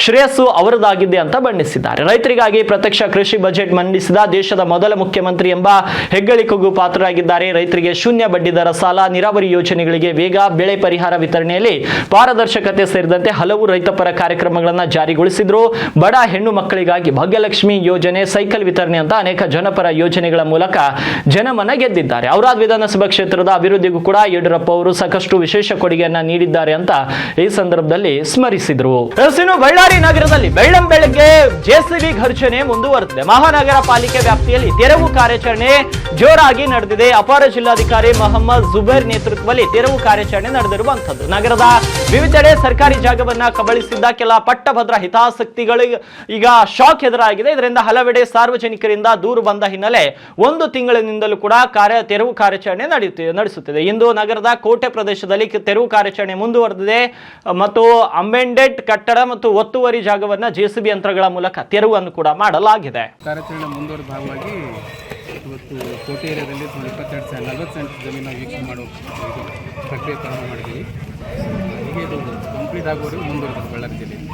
ಶ್ರೇಯಸ್ಸು ಅವರದಾಗಿದೆ ಅಂತ ಬಣ್ಣಿಸಿದ್ದಾರೆ. ರೈತರಿಗಾಗಿ ಪ್ರತ್ಯಕ್ಷ ಕೃಷಿ ಬಜೆಟ್ ಮಂಡಿಸಿದ ದೇಶದ ಮೊದಲ ಮುಖ್ಯಮಂತ್ರಿ ಎಂಬ ಹೆಗ್ಗಳಿಕೆಗೂ ಪಾತ್ರರಾಗಿದ್ದಾರೆ. ರೈತರಿಗೆ ಶೂನ್ಯ ಬಡ್ಡಿ ದರ ಸಾಲ, ನೀರಾವರಿ ಯೋಜನೆಗಳಿಗೆ ವೇಗ, ಬೆಳೆ ಪರಿಹಾರ ವಿತರಣೆಯಲ್ಲಿ ಪಾರದರ್ಶಕತೆ ಸೇರಿದಂತೆ ಹಲವು ರೈತಪರ ಕಾರ್ಯಕ್ರಮಗಳನ್ನು ಜಾರಿಗೊಳಿಸಿದ್ರು. ಬಡ ಹೆಣ್ಣು ಮಕ್ಕಳಿಗಾಗಿ ಭಾಗ್ಯಲಕ್ಷ್ಮಿ ಯೋಜನೆ, ಸೈಕಲ್ ವಿತರಣೆ ಅಂತ ಅನೇಕ ಜನಪರ ಯೋಜನೆಗಳ ಮೂಲಕ ಜನಮನ ಗೆದ್ದಿದ್ದಾರೆ. ಔರಾದ್ ವಿಧಾನಸಭಾ ಕ್ಷೇತ್ರದ ಅಭಿವೃದ್ಧಿಗೂ ಕೂಡ ಯಡಿಯೂರಪ್ಪ ಅವರು ಸಾಕಷ್ಟು ವಿಶೇಷ ಕೊಡುಗೆಯನ್ನ ನೀಡಿದ್ದಾರೆ ಅಂತ ಈ ಸಂದರ್ಭದಲ್ಲಿ ಸ್ಮರಿಸಿದರು. ಬಳ್ಳಾರಿ ನಗರದಲ್ಲಿ ಬೆಳ್ಳಂಬೆಳಗ್ಗೆ ಜೆಸಿಬಿ ಘರ್ಷಣೆ ಮುಂದುವರೆದಿದೆ. ಮಹಾನಗರ ಪಾಲಿಕೆ ವ್ಯಾಪ್ತಿಯಲ್ಲಿ ತೆರವು ಕಾರ್ಯಾಚರಣೆ ಜೋರಾಗಿ ನಡೆದಿದೆ. ಅಪರ ಜಿಲ್ಲಾಧಿಕಾರಿ ಮೊಹಮ್ಮದ್ ಜುಬೇರ್ ನೇತೃತ್ವದಲ್ಲಿ ತೆರವು ಕಾರ್ಯಾಚರಣೆ ನಡೆದಿರುವಂತದ್ದು. ನಗರದ ವಿವಿಧೆಡೆ ಸರ್ಕಾರಿ ಜಾಗವನ್ನ ಕಬಳಿಸಿದ್ದ ಕೆಲ ಪಟ್ಟಭದ್ರ ಹಿತಾಸಕ್ತಿಗಳಿಗೆ ಈಗ ಶಾಕ್ ಎದುರಾಗಿದೆ. ಇದರಿಂದ ಹಲವೆಡೆ ಸಾರ್ವಜನಿಕರಿಂದ ದೂರು ಬಂದ ಹಿನ್ನೆಲೆ 1 ತಿಂಗಳಿನಿಂದಲೂ ಕೂಡ ತೆರವು ಕಾರ್ಯಾಚರಣೆ ನಡೆಸುತ್ತಿದೆ. ಇಂದು ನಗರದ ಕೋಟೆ ಪ್ರದೇಶದಲ್ಲಿ ತೆರವು ಕಾರ್ಯಾಚರಣೆ ಮುಂದುವರೆದಿದೆ ಮತ್ತು ಅಮೆಂಡೆಡ್ ಕಟ್ಟಡ ಮತ್ತು ಒತ್ತುವರಿ ಜಾಗವನ್ನ ಜೆಸಿಬಿ ಯಂತ್ರಗಳ ಮೂಲಕ ತೆರವನ್ನು ಕೂಡ ಮಾಡಲಾಗಿದೆ. ಕಾರ್ಯಾಚರಣೆ ಮುಂದುವರೆದ ಭಾಗವಾಗಿ ಇವತ್ತು ಕೋಟೆ ಏರಿಯಾದಲ್ಲಿ 22-40 ಸೆಂಟ್ ಜಮೀನು ವೀಕ್ಷಣೆ ಮಾಡುವ ಪ್ರಕ್ರಿಯೆ ಪ್ರಾರಂಭ ಮಾಡಿದ್ದೀವಿ. ಹೀಗೆ ಇದು ಕಂಪ್ಲೀಟ್ ಆಗುವವರೆಗೂ ಮುಂದುವರೆದ ಬಳ್ಳಾರಿ ಜಿಲ್ಲೆಯಲ್ಲಿ.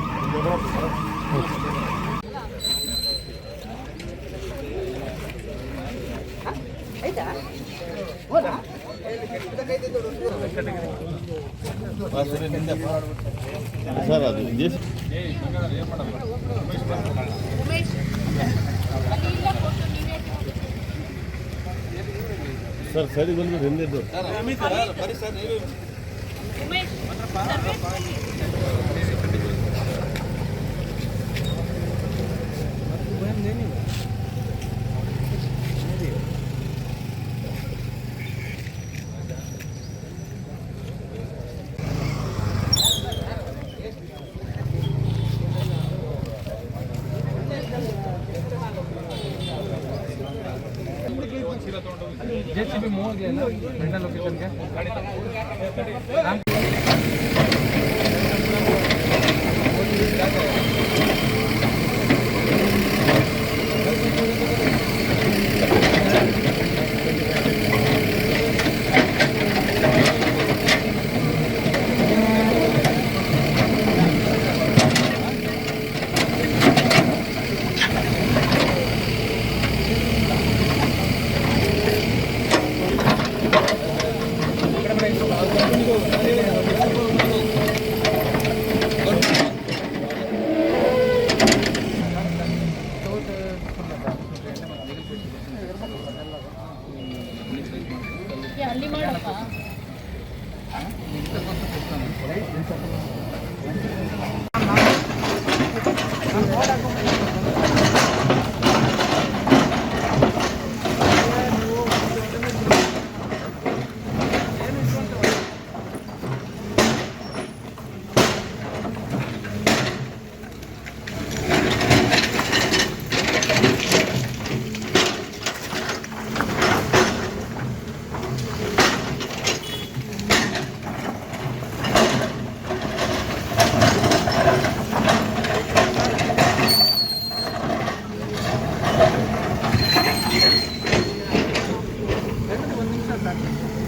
ಸರ್ ಸರಿ ಬಂದು ಹಿಂದಿದ್ದು ಜೆಸಿಬಿ ಮೂವ್ಗೆ ಲೊಕೇಶನ್ಗೆ ಗೊತ್ತಾಗ್ತದೆ.